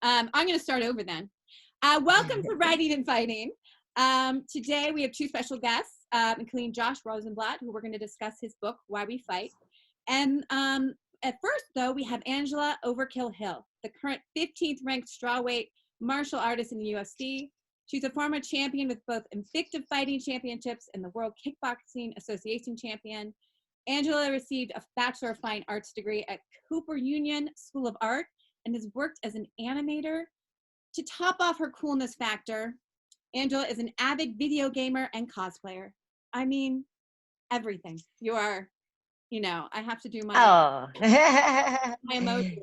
I'm going to start over then. Welcome to Writing and Fighting. Today we have two special guests, including Josh Rosenblatt, who we're going to discuss his book, Why We Fight. And at first, though, we have Angela Overkill Hill, the current 15th ranked strawweight martial artist in the UFC. She's a former champion with both Invictive Fighting Championships and the World Kickboxing Association champion. Angela received a Bachelor of Fine Arts degree at Cooper Union School of Art and has worked as an animator. To top off her coolness factor, Angela is an avid video gamer and cosplayer. I mean, everything. You are, I have to do my, my emoji.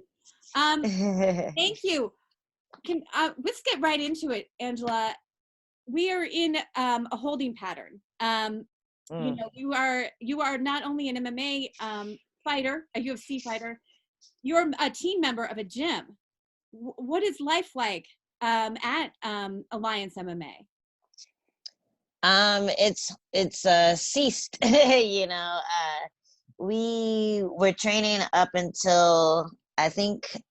Thank you. Let's get right into it, Angela. We are in a holding pattern. You are not only an MMA fighter, a UFC fighter, you're a team member of a gym. What is life like at Alliance MMA? It's ceased. We were training up until I think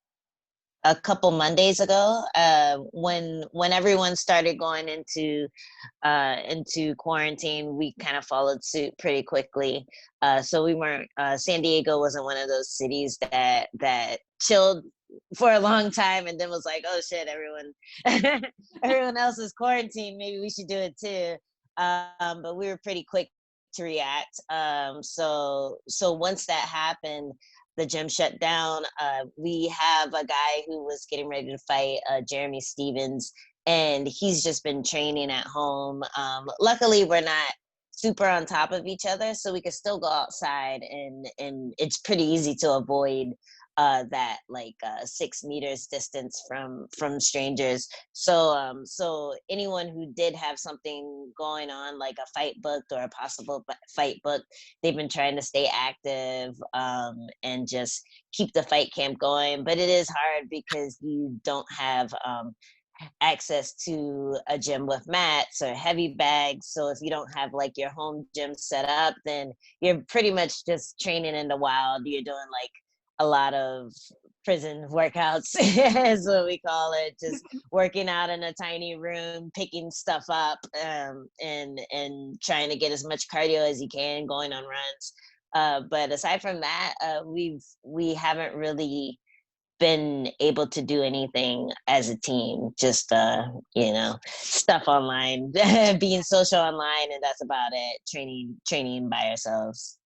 a couple Mondays ago, when everyone started going into quarantine. We kind of followed suit pretty quickly. So we weren't. San Diego wasn't one of those cities that chilled for a long time and then was like, oh shit, everyone else is quarantined. Maybe we should do it too. But we were pretty quick to react. So once that happened, the gym shut down. We have a guy who was getting ready to fight, Jeremy Stevens, and he's just been training at home. Luckily, we're not super on top of each other, so we could still go outside, and it's pretty easy to avoid that 6 meters distance from strangers. So anyone who did have something going on, like a fight booked or a possible fight booked, they've been trying to stay active and just keep the fight camp going. But it is hard because you don't have access to a gym with mats or heavy bags. So if you don't have your home gym set up, then you're pretty much just training in the wild. You're doing a lot of prison workouts is what we call it, just working out in a tiny room, picking stuff up, and trying to get as much cardio as you can, going on runs. But aside from that, we haven't really been able to do anything as a team, just stuff online, being social online, and that's about it. Training by ourselves.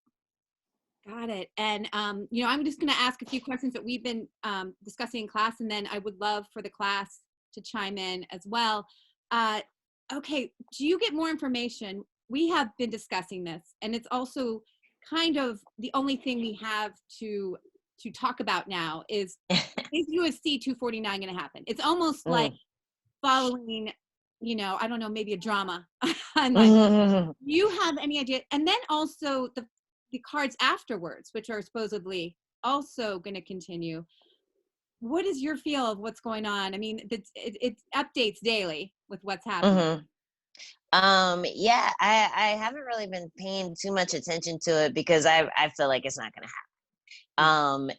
Got it. And, I'm just going to ask a few questions that we've been discussing in class, and then I would love for the class to chime in as well. Okay, do you get more information? We have been discussing this, and it's also kind of the only thing we have to talk about now is UFC 249 going to happen? It's almost like following, I don't know, maybe a drama. Do you have any idea? And then also the cards afterwards, which are supposedly also going to continue. What is your feel of what's going on? I mean, it updates daily with what's happening. Yeah, I haven't really been paying too much attention to it because I feel like it's not going to happen.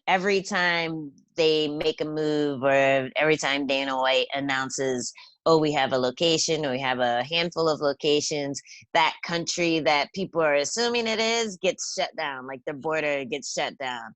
Every time they make a move, or every time Dana White announces, oh, we have a location, or we have a handful of locations, that country that people are assuming it is gets shut down, like the border gets shut down.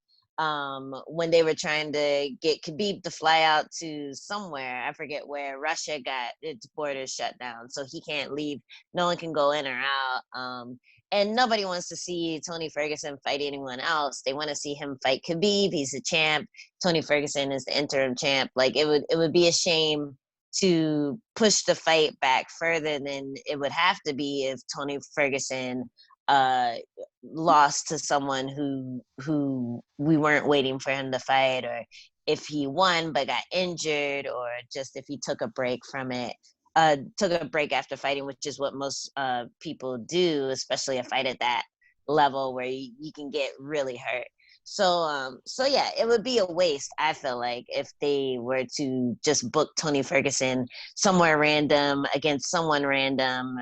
When they were trying to get Khabib to fly out to somewhere, I forget where, Russia got its borders shut down, so he can't leave. No one can go in or out. And nobody wants to see Tony Ferguson fight anyone else. They want to see him fight Khabib. He's the champ. Tony Ferguson is the interim champ. It would be a shame to push the fight back further than it would have to be if Tony Ferguson lost to someone who we weren't waiting for him to fight, or if he won but got injured, or just if he took a break from it. Took a break after fighting, which is what most people do, especially a fight at that level where you can get really hurt. So yeah, it would be a waste, I feel like, if they were to just book Tony Ferguson somewhere random against someone random,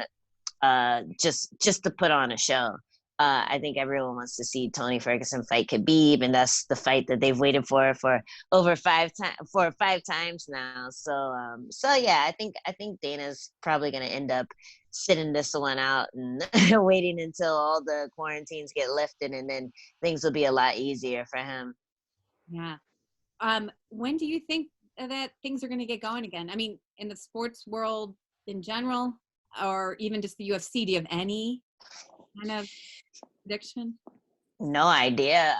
just to put on a show. I think everyone wants to see Tony Ferguson fight Khabib, and that's the fight that they've waited for over 5 times now. So yeah, I think Dana's probably gonna end up sitting this one out and waiting until all the quarantines get lifted, and then things will be a lot easier for him. Yeah. When do you think that things are going to get going again? I mean, in the sports world in general, or even just the UFC, do you have any kind of prediction? No idea.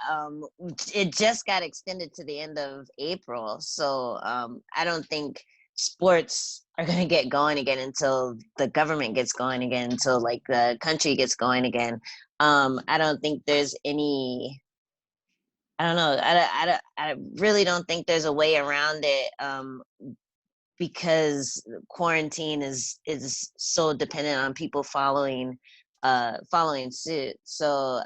It just got extended to the end of April, so I don't think sports are going to get going again until the government gets going again, until like the country gets going again. I don't think there's any. I don't know. I really don't think there's a way around it. Because quarantine is so dependent on people following suit. So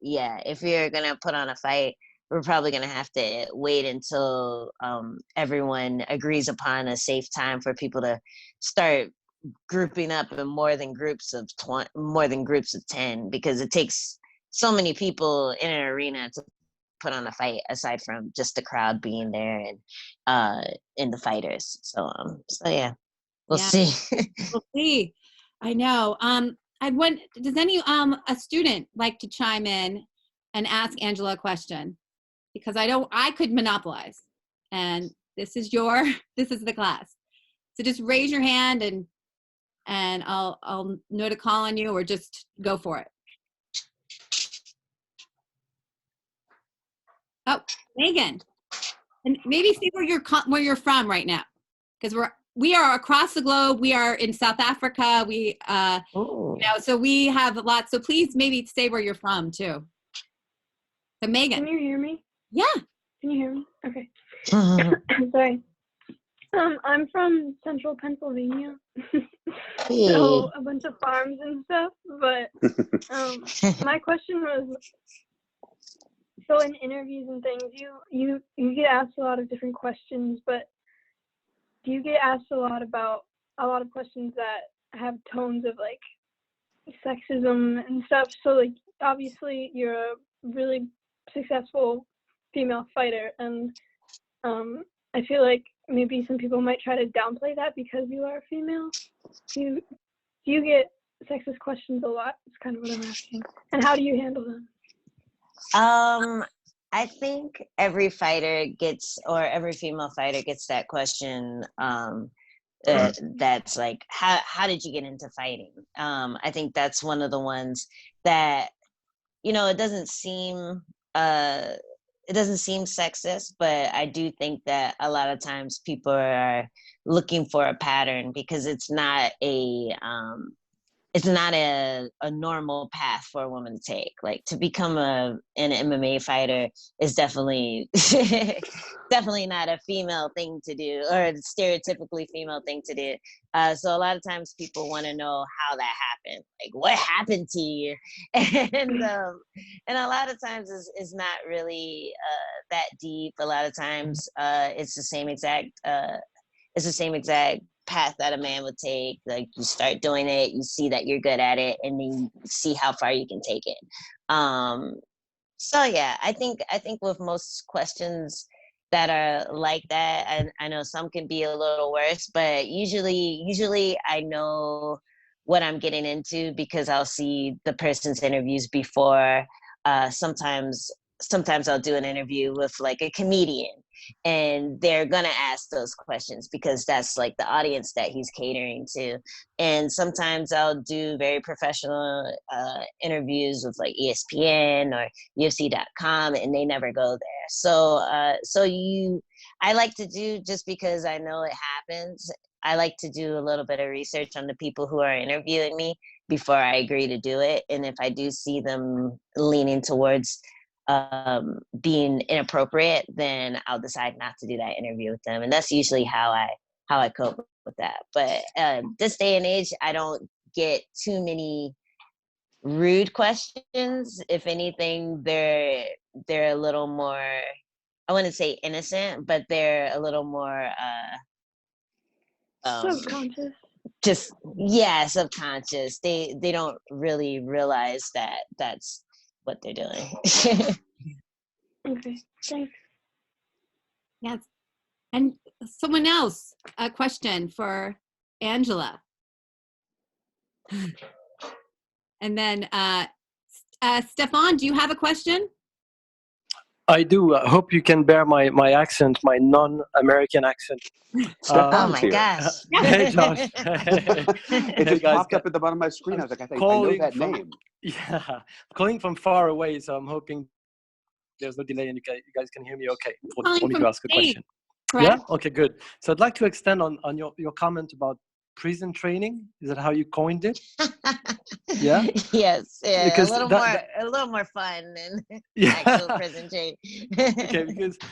yeah, if you're gonna put on a fight, we're probably gonna have to wait until everyone agrees upon a safe time for people to start grouping up in more than groups of 10, because it takes so many people in an arena to put on a fight, aside from just the crowd being there and the fighters. So yeah, we'll Yeah, see. we'll see. I know. Does any a student like to chime in and ask Angela a question? Because I could monopolize, and this is the class. So just raise your hand and I'll know to call on you, or just go for it. Oh, Megan, and maybe see where you're from right now, because we are across the globe. We are in South Africa. So we have lots. So please maybe say where you're from too. So Megan, can you hear me? Yeah. Can you hear me? Okay. Sorry. I'm from central Pennsylvania, so a bunch of farms and stuff. But my question was, so in interviews and things, you get asked a lot of different questions, but do you get asked a lot of questions that have tones of like sexism and stuff? So like, obviously you're a really successful female fighter, and I feel like maybe some people might try to downplay that because you are a female. Do you get sexist questions a lot? That's kind of what I'm asking. And how do you handle them? I think every female fighter gets that question. That's like, how did you get into fighting? I think that's one of the ones that, it doesn't seem sexist, but I do think that a lot of times people are looking for a pattern, because it's not a normal path for a woman to take. Like, to become an MMA fighter is definitely definitely not a female thing to do, or a stereotypically female thing to do. So a lot of times people want to know how that happened, like what happened to you, and a lot of times is not really that deep. A lot of times it's the same exact path that a man would take. Like, you start doing it, you see that you're good at it, and then you see how far you can take it. So yeah, I think with most questions that are like that, I know some can be a little worse, but usually I know what I'm getting into, because I'll see the person's interviews before. Sometimes I'll do an interview with like a comedian, and they're gonna ask those questions because that's like the audience that he's catering to. And sometimes I'll do very professional interviews with like ESPN or UFC.com, and they never go there. I like to do, just because I know it happens, I like to do a little bit of research on the people who are interviewing me before I agree to do it. And if I do see them leaning towards being inappropriate, then I'll decide not to do that interview with them. And that's usually how I cope with that. But this day and age, I don't get too many rude questions. If anything, they're a little more, I wouldn't say innocent, but they're a little more subconscious. just subconscious. They don't really realize that that's what they're doing. Okay, thanks. Yes. And someone else, a question for Angela. And then Stefan, do you have a question? I do. I hope you can bear my accent, my non-American accent. Oh my gosh. Hey, Josh. It just popped up at the bottom of my screen. I was like, I know that name. Yeah, calling from far away, so I'm hoping there's no delay and you guys can hear me okay for me to ask a question. Correct? Yeah? Okay, good. So I'd like to extend on your comment about prison training. Is that how you coined it? Yeah. Yes. Yeah. Because a little more fun than actual prison training. Okay,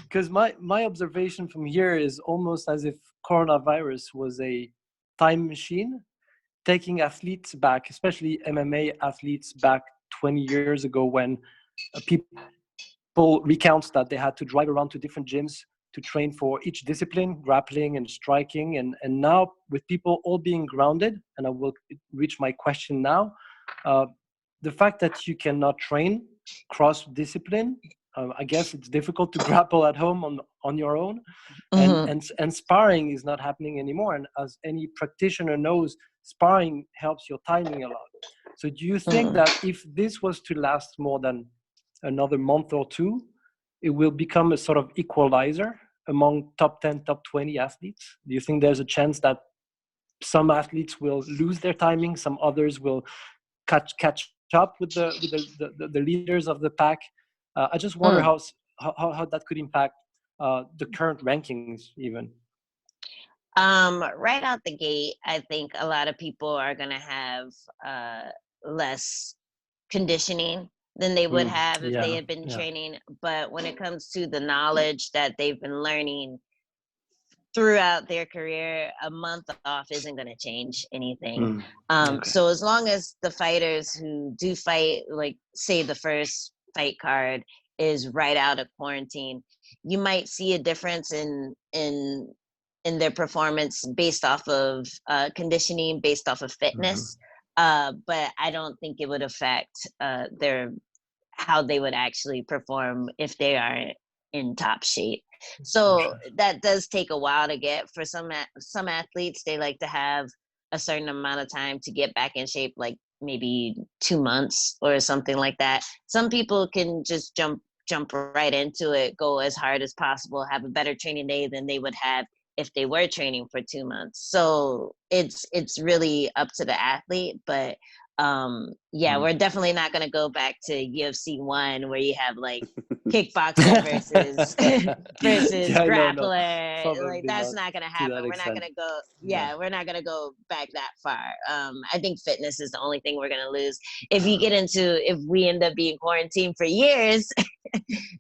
because my observation from here is almost as if coronavirus was a time machine, taking athletes back, especially MMA athletes back 20 years ago, when people recount that they had to drive around to different gyms to train for each discipline, grappling and striking. And now with people all being grounded, and I will reach my question now, the fact that you cannot train cross-discipline, I guess it's difficult to grapple at home on your own, and sparring is not happening anymore. And as any practitioner knows, sparring helps your timing a lot. So do you think that if this was to last more than another month or two, it will become a sort of equalizer among top 10, top 20 athletes? Do you think there's a chance that some athletes will lose their timing, some others will catch up with the leaders of the pack? I just wonder how that could impact the current rankings even. Right out the gate, I think a lot of people are going to have less conditioning than they would have if they had been training. But when it comes to the knowledge that they've been learning throughout their career, a month off isn't going to change anything. So as long as the fighters who do fight, like say the first fight card is right out of quarantine, you might see a difference in their performance based off of conditioning, based off of fitness. But I don't think it would affect how they would actually perform if they are in top shape. So that does take a while to get. For some athletes, they like to have a certain amount of time to get back in shape, like maybe 2 months or something like that. Some people can just jump right into it, go as hard as possible, have a better training day than they would have if they were training for 2 months. So it's really up to the athlete. But we're definitely not going to go back to UFC 1 where you have like kickboxer versus grappler. No. Like that's not going to happen. We're not going to go. We're not going to go back that far. I think fitness is the only thing we're going to lose. If we end up being quarantined for years,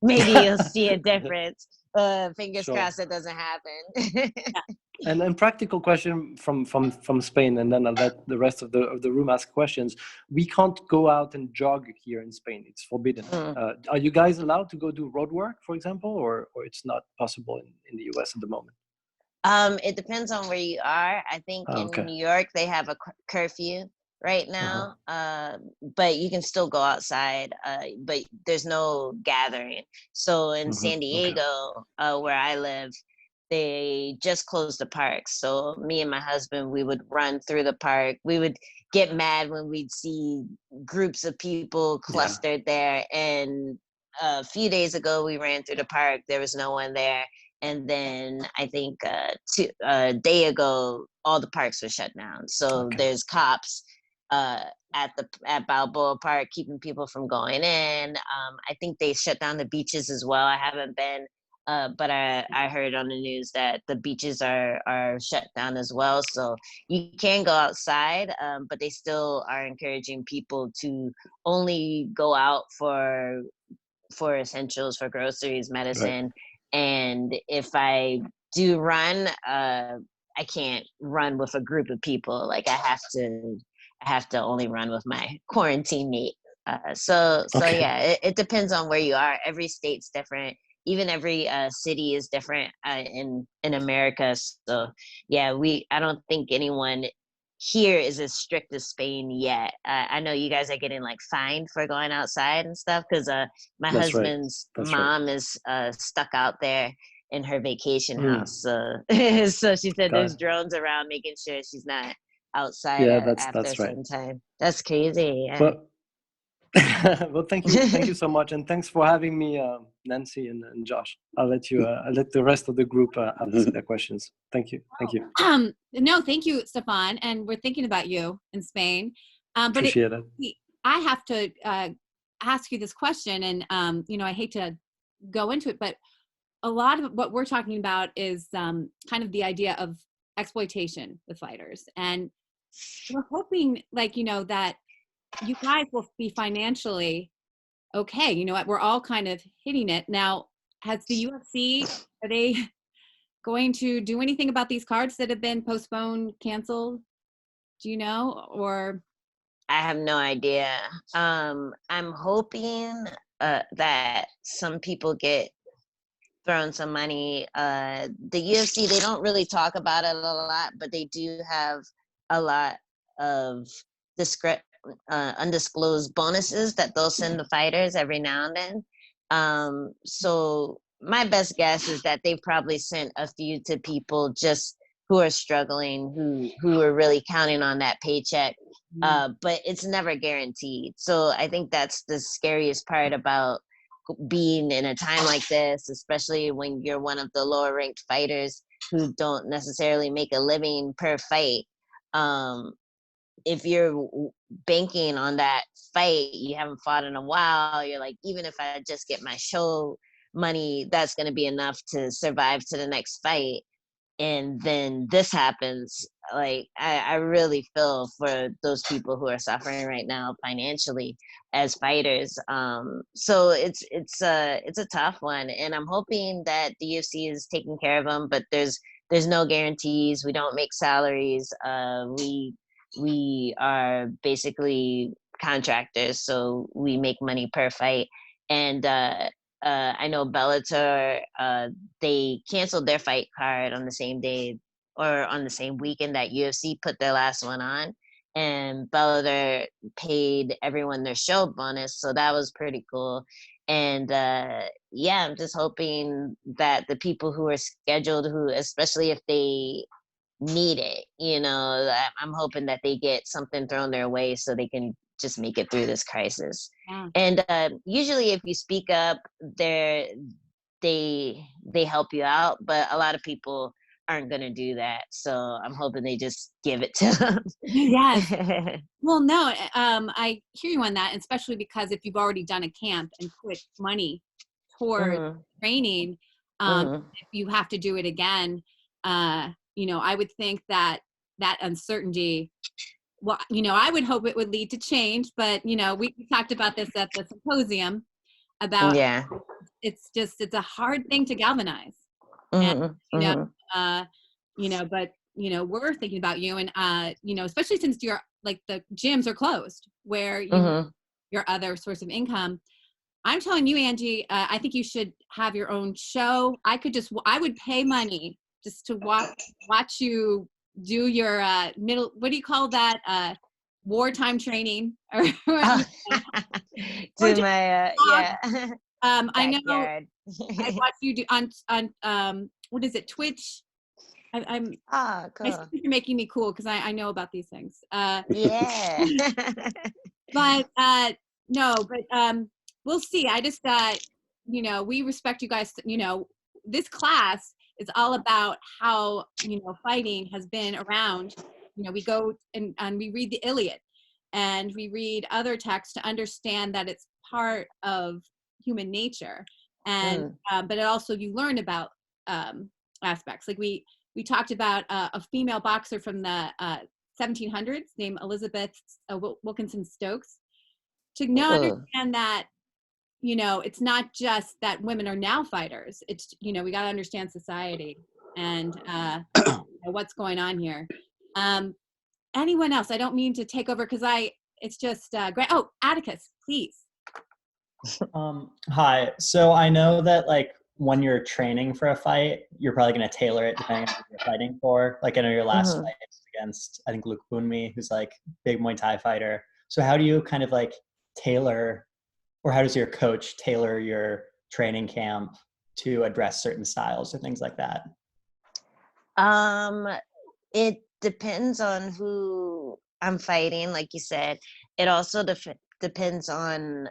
maybe you'll see a difference. Fingers crossed it doesn't happen. And then practical question from Spain, and then I'll let the rest of the room ask questions. We can't go out and jog here in Spain; it's forbidden. Are you guys allowed to go do road work, for example, or it's not possible in the US at the moment? It depends on where you are. I think in New York they have a curfew right now, but you can still go outside, but there's no gathering. So in San Diego, where I live, they just closed the park. So me and my husband, we would run through the park. We would get mad when we'd see groups of people clustered there. And a few days ago, we ran through the park. There was no one there. And then I think a day ago, all the parks were shut down. So there's cops at Balboa Park keeping people from going in. I think they shut down the beaches as well. I haven't been, but I heard on the news that the beaches are shut down as well. So you can go outside, but they still are encouraging people to only go out for essentials, for groceries, medicine. Right. And if I do run, I can't run with a group of people. Like I have to only run with my quarantine mate. It depends on where you are. Every state's different. Even every city is different in America. So I don't think anyone here is as strict as Spain yet. I know you guys are getting like fined for going outside and stuff because my husband's mom is stuck out there in her vacation house. So so she said there's drones around making sure she's not outside after a certain time. That's crazy. Yeah. But well, thank you so much, and thanks for having me, Nancy and Josh. I'll let the rest of the group answer their questions. Thank you. No, thank you, Stefan, and we're thinking about you in Spain. But appreciate it. I have to ask you this question, and I hate to go into it, but a lot of what we're talking about is kind of the idea of exploitation with fighters, and we're hoping, that you guys will be financially okay. You know what? We're all kind of hitting it now. Has the UFC, are they going to do anything about these cards that have been postponed, canceled? Do you know? Or I have no idea. I'm hoping that some people get thrown some money. The UFC, they don't really talk about it a lot, but they do have a lot of undisclosed bonuses that they'll send the fighters every now and then. So my best guess is that they've probably sent a few to people just who are struggling, who are really counting on that paycheck. But it's never guaranteed. So I think that's the scariest part about being in a time like this, especially when you're one of the lower ranked fighters who don't necessarily make a living per fight. If you're banking on that fight, you haven't fought in a while, you're like, even if I just get my show money, that's going to be enough to survive to the next fight. And then this happens. Like, I really feel for those people who are suffering right now financially as fighters. So it's a tough one, and I'm hoping that the UFC is taking care of them, but there's no guarantees. We don't make salaries. We are basically contractors, so we make money per fight. And I know Bellator, they canceled their fight card on the same day or on the same weekend that UFC put their last one on, and Bellator paid everyone their show bonus, so that was pretty cool. And I'm just hoping that the people who are scheduled, who, especially if they need it, I'm hoping that they get something thrown their way so they can just make it through this crisis. And usually if you speak up, they help you out, but a lot of people aren't going to do that, so I'm hoping they just give it to them. Yes. Well, no, I hear you on that, especially because if you've already done a camp and put money toward training, if you have to do it again, I would think that uncertainty, well, I would hope it would lead to change, but, we talked about this at the symposium about it's a hard thing to galvanize. And, but, we're thinking about you, and, especially since you're like the gyms are closed where your other source of income. I'm telling you, Angie, I think you should have your own show. I would pay money just to watch you do your what do you call that? Wartime training. Or my I know I watch you do on what is it, Twitch? I'm cool. You're making me cool because I know about these things. Yeah. But we'll see. I just we respect you guys. This class is all about how fighting has been around. We go and we read the Iliad, and we read other texts to understand that it's part of human nature, and but it also, you learn about aspects, like we talked about a female boxer from the 1700s named Elizabeth Wilkinson Stokes, to understand that it's not just that women are now fighters. It's we got to understand society and what's going on here. Anyone else? I don't mean to take over because it's just great. Oh, Atticus, please. Hi. So I know that when you're training for a fight, you're probably going to tailor it depending on who you're fighting for. Like I know your last fight was against, I think, Luke Boonmi, who's like big Muay Thai fighter. So how do you kind of like tailor, or how does your coach tailor your training camp to address certain styles or things like that? It depends on who I'm fighting, like you said. It also depends on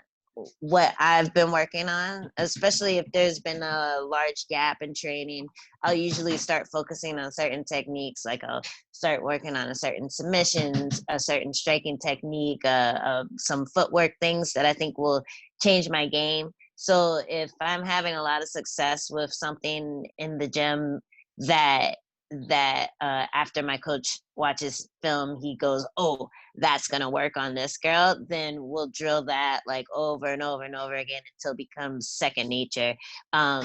what I've been working on, especially if there's been a large gap in training. I'll usually start focusing on certain techniques, like I'll start working on a certain submissions, a certain striking technique, some footwork things that I think will change my game. So if I'm having a lot of success with something in the gym that after my coach watches film, he goes, oh, that's gonna work on this girl, then we'll drill that like over and over and over again until it becomes second nature.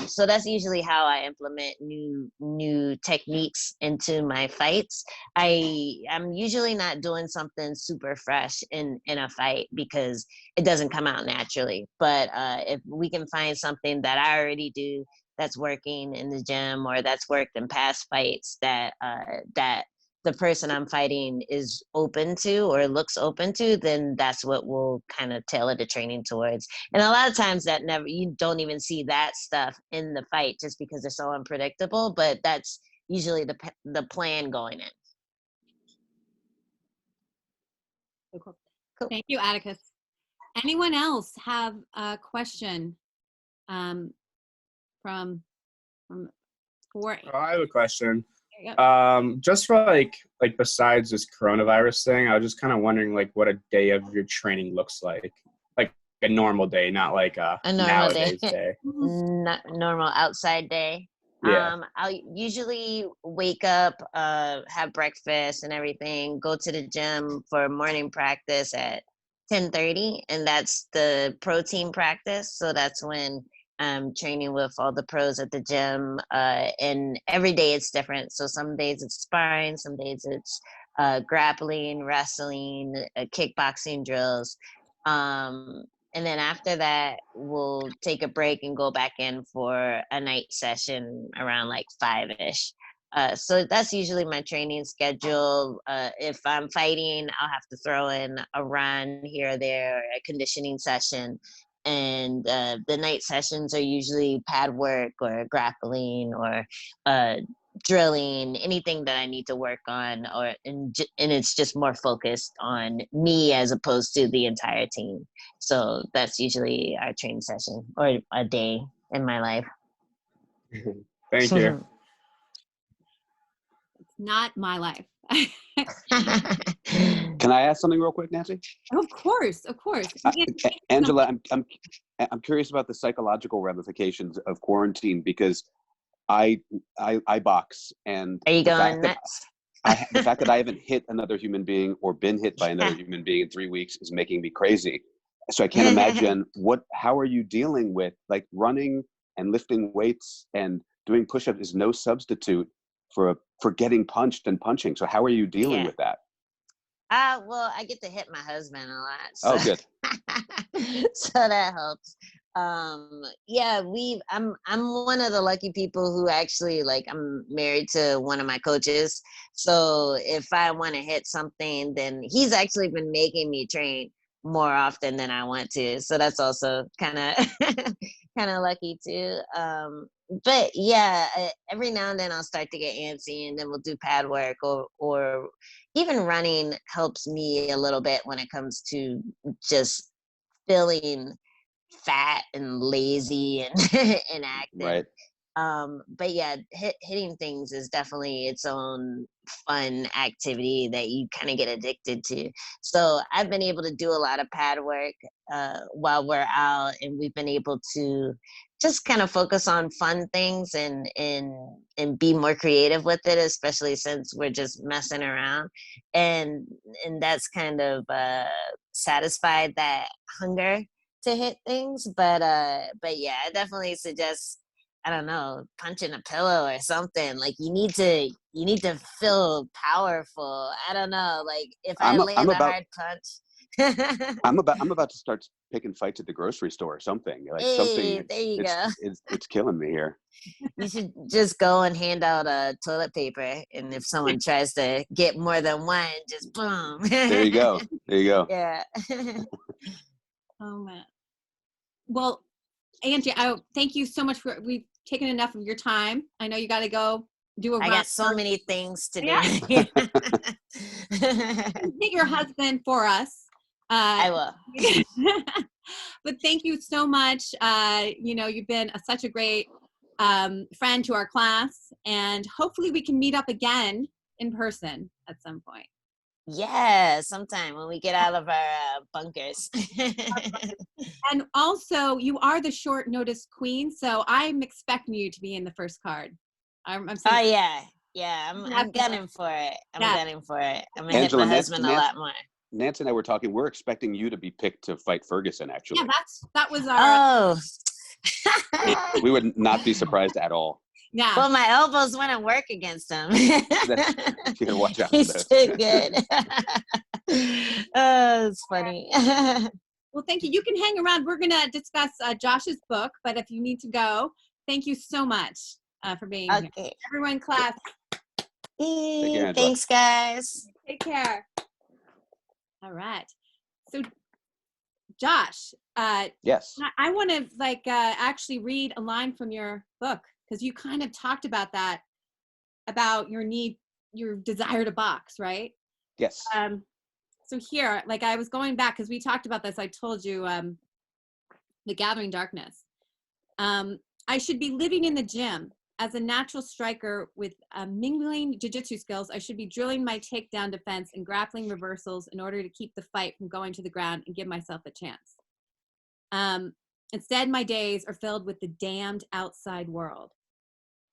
So that's usually how I implement new techniques into my fights. I'm usually not doing something super fresh in a fight because it doesn't come out naturally. But if we can find something that I already do that's working in the gym, or that's worked in past fights that the person I'm fighting is open to or looks open to, then that's what we'll kind of tailor the training towards. And a lot of times you don't even see that stuff in the fight just because they're so unpredictable, but that's usually the plan going in. Cool. Thank you, Atticus. Anyone else have a question from for? I have a question. Just for like besides this coronavirus thing, I was just kind of wondering like what a day of your training looks like a normal day, not like a normal nowadays day. Not normal outside day. Yeah. I'll usually wake up, have breakfast and everything, go to the gym for morning practice at 10:30, and that's the protein practice. So that's when I'm training with all the pros at the gym, and every day it's different. So some days it's sparring, some days it's grappling, wrestling, kickboxing drills. And then after that, we'll take a break and go back in for a night session around like 5-ish. So that's usually my training schedule. If I'm fighting, I'll have to throw in a run here or there, a conditioning session. And the night sessions are usually pad work or grappling or drilling, anything that I need to work on, and it's just more focused on me as opposed to the entire team. So that's usually our training session or a day in my life. Thank you. It's not my life. Can I ask something real quick, Nancy? Of course. Angela, I'm curious about the psychological ramifications of quarantine, because I box, and are you going nuts? The fact that I haven't hit another human being or been hit by another human being in 3 weeks is making me crazy. So I can't imagine how are you dealing with like running and lifting weights and doing push-ups is no substitute for getting punched and punching. So how are you dealing with that? Well, I get to hit my husband a lot. So. Oh, good. So that helps. I'm one of the lucky people who actually, like, I'm married to one of my coaches. So if I want to hit something, then he's actually been making me train more often than I want to. So that's also kind of lucky too. But yeah, every now and then I'll start to get antsy, and then we'll do pad work, or even running helps me a little bit when it comes to just feeling fat and lazy and inactive. Right. But yeah, hitting things is definitely its own fun activity that you kind of get addicted to. So I've been able to do a lot of pad work while we're out, and we've been able to just kind of focus on fun things and be more creative with it, especially since we're just messing around, and that's kind of satisfied that hunger to hit things. But yeah, I definitely suggest, I don't know, punching a pillow or something. Like you need to feel powerful. I don't know. Like if I land a hard punch. I'm about to start picking fights at the grocery store or something. Like something. There you go. It's killing me here. You should just go and hand out toilet paper, and if someone tries to get more than one, just boom. There you go. There you go. Yeah. Oh man. Well, Angie, thank you so much we've taken enough of your time. I know you got to go do a run. I got so many things to do. Yeah. Get your husband for us. I will. But thank you so much. You've been such a great friend to our class, and hopefully we can meet up again in person at some point. Yeah, sometime when we get out of our bunkers. And also, you are the short notice queen, so I'm expecting you to be in the first card. I'm saying, I'm gunning for it. I'm gunning for it. I'm gonna Angela, hit my husband a lot more. Nancy and I were talking. We're expecting you to be picked to fight Ferguson. Actually, yeah, that was our. Oh, we would not be surprised at all. Yeah. Well, my elbows wouldn't work against him. You gotta watch out for He's those. too good. Oh, it's funny. Well, thank you. You can hang around. We're gonna discuss Josh's book, but if you need to go, thank you so much for being here. Everyone, class. Thanks, guys. Take care. All right. So, Josh. Yes. I want to actually read a line from your book, because you kind of talked about that, about your desire to box, right? Yes. So here, I was going back because we talked about this. I told you, The Gathering Darkness. I should be living in the gym as a natural striker with mingling jiu-jitsu skills. I should be drilling my takedown defense and grappling reversals in order to keep the fight from going to the ground and give myself a chance. Instead, my days are filled with the damned outside world.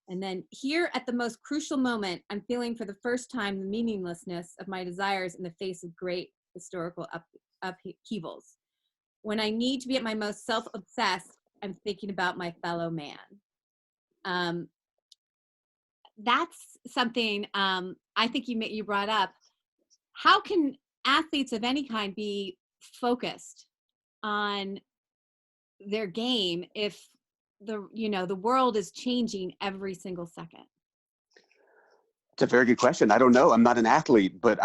And then here at the most crucial moment, I'm feeling for the first time the meaninglessness of my desires in the face of great historical upheavals. When I need to be at my most self-obsessed, I'm thinking about my fellow man. That's something I think you brought up. How can athletes of any kind be focused on their game if the world is changing every single second? It's a very good question. I don't know. I'm not an athlete, but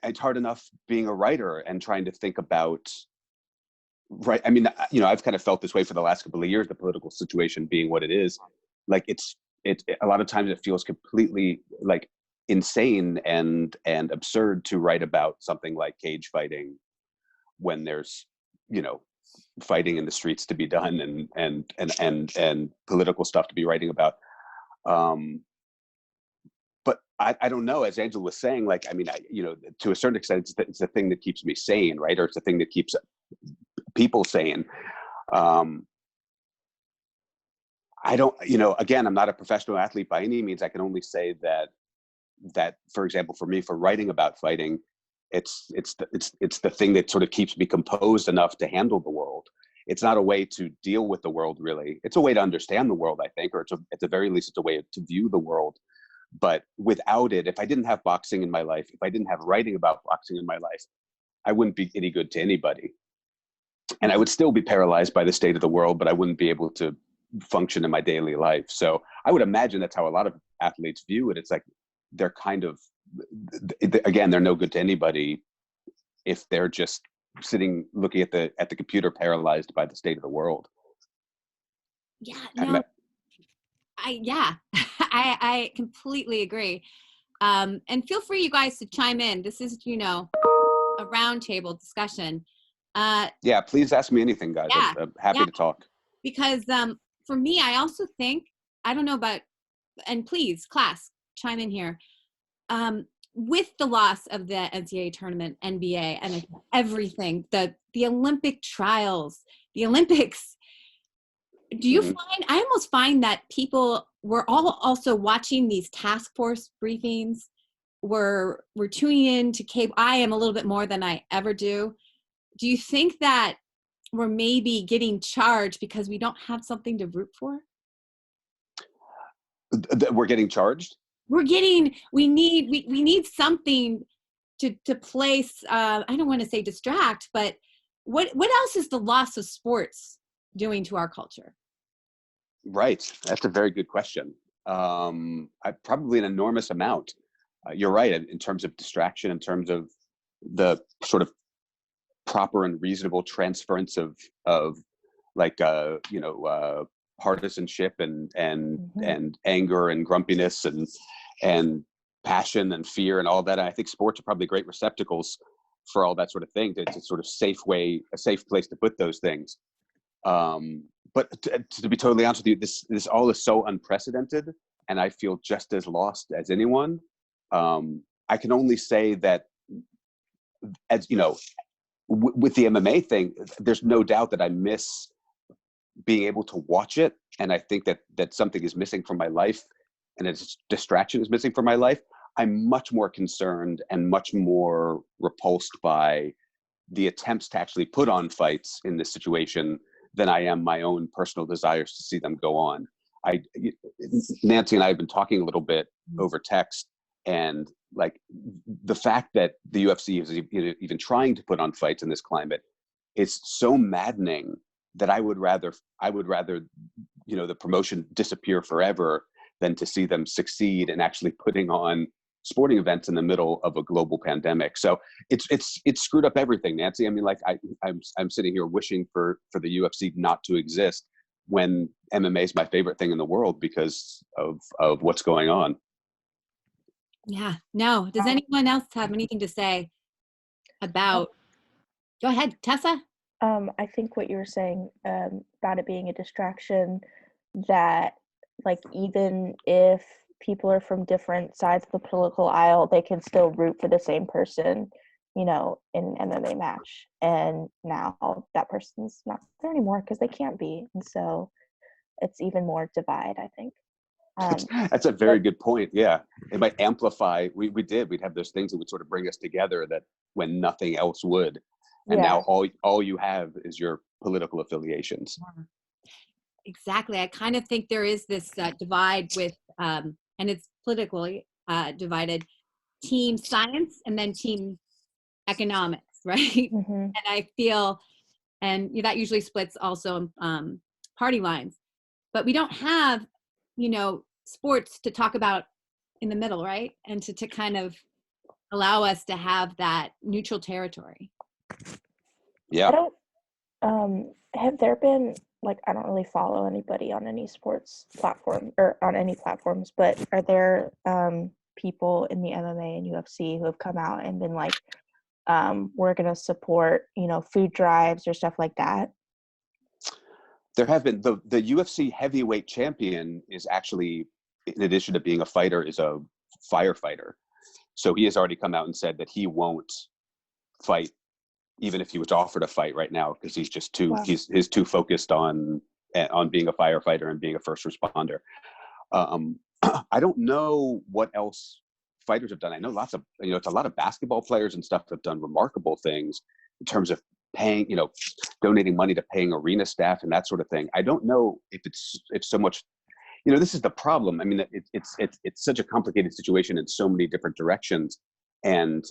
it's hard enough being a writer and trying to think about, right. I mean, I've kind of felt this way for the last couple of years, the political situation being what it is. Like it's a lot of times it feels completely like insane and absurd to write about something like cage fighting when there's, fighting in the streets to be done and political stuff to be writing about. But I don't know, as Angela was saying, to a certain extent, it's the thing that keeps me sane, right? Or it's the thing that keeps people sane. I don't, again, I'm not a professional athlete by any means. I can only say that, for example, for me, for writing about fighting, it's the thing that sort of keeps me composed enough to handle the world. It's not a way to deal with the world, really. It's a way to understand the world, I think, or at the very least, it's a way to view the world. But without it, if I didn't have boxing in my life, if I didn't have writing about boxing in my life, I wouldn't be any good to anybody. And I would still be paralyzed by the state of the world, but I wouldn't be able to function in my daily life. So I would imagine that's how a lot of athletes view it. It's like they're kind of, again, they're no good to anybody if they're just sitting looking at the computer, paralyzed by the state of the world. Yeah, no, I completely agree. And feel free, you guys, to chime in. This is, a roundtable discussion. Yeah, please ask me anything, guys. Yeah, I'm happy to talk. Because for me, I also think, I don't know about, and please, class, chime in here. With the loss of the NCAA tournament, NBA, and everything, the Olympic trials, the Olympics, do you find, I almost find that people were all also watching these task force briefings, we're tuning in to cable. I am a little bit more than I ever do. Do you think that we're maybe getting charged because we don't have something to root for? We're getting charged? We need something to place, I don't want to say distract, but what else is the loss of sports doing to our culture? Right. That's a very good question. Probably an enormous amount. You're right, in terms of distraction, in terms of the sort of proper and reasonable transference of like partisanship and anger and grumpiness and passion and fear and all that. And I think sports are probably great receptacles for all that sort of thing. It's a sort of a safe place to put those things. But to be totally honest with you, this all is so unprecedented, and I feel just as lost as anyone. I can only say that, as you know, with the MMA thing, there's no doubt that I miss being able to watch it, and I think that something is missing from my life, and a distraction is missing from my life. I'm much more concerned and much more repulsed by the attempts to actually put on fights in this situation than I am my own personal desires to see them go on. Nancy and I have been talking a little bit over text, and like the fact that the UFC is even trying to put on fights in this climate is so maddening that I would rather the promotion disappear forever than to see them succeed in actually putting on sporting events in the middle of a global pandemic. So it's screwed up everything, Nancy. I mean, like I'm sitting here wishing for the UFC not to exist when MMA is my favorite thing in the world because of what's going on. Yeah. No. Does anyone else have anything to say about? Go ahead, Tessa. I think what you were saying about it being a distraction, that like even if people are from different sides of the political aisle, they can still root for the same person, in an MMA match. And now that person's not there anymore because they can't be. And so it's even more divide, I think. That's a very good point. Yeah. It might amplify. We'd have those things that would sort of bring us together that when nothing else would. And now all you have is your political affiliations. Exactly. I kind of think there is this divide with, and it's politically divided, team science and then team economics, right? And I feel, and that usually splits also party lines, but we don't have, sports to talk about in the middle, right? And to kind of allow us to have that neutral territory. Yeah. I don't, have there been, like, I don't really follow anybody on any sports platform or on any platforms, but are there people in the MMA and UFC who have come out and been like, we're going to support, food drives or stuff like that? There have been. The UFC heavyweight champion is actually, in addition to being a fighter, is a firefighter. So he has already come out and said that he won't fight even if he was offered a fight right now, because he's just he's too focused on being a firefighter and being a first responder. I don't know what else fighters have done. I know lots of, it's a lot of basketball players and stuff have done remarkable things in terms of paying, donating money to paying arena staff and that sort of thing. I don't know if it's so much, this is the problem. I mean, it's such a complicated situation in so many different directions, and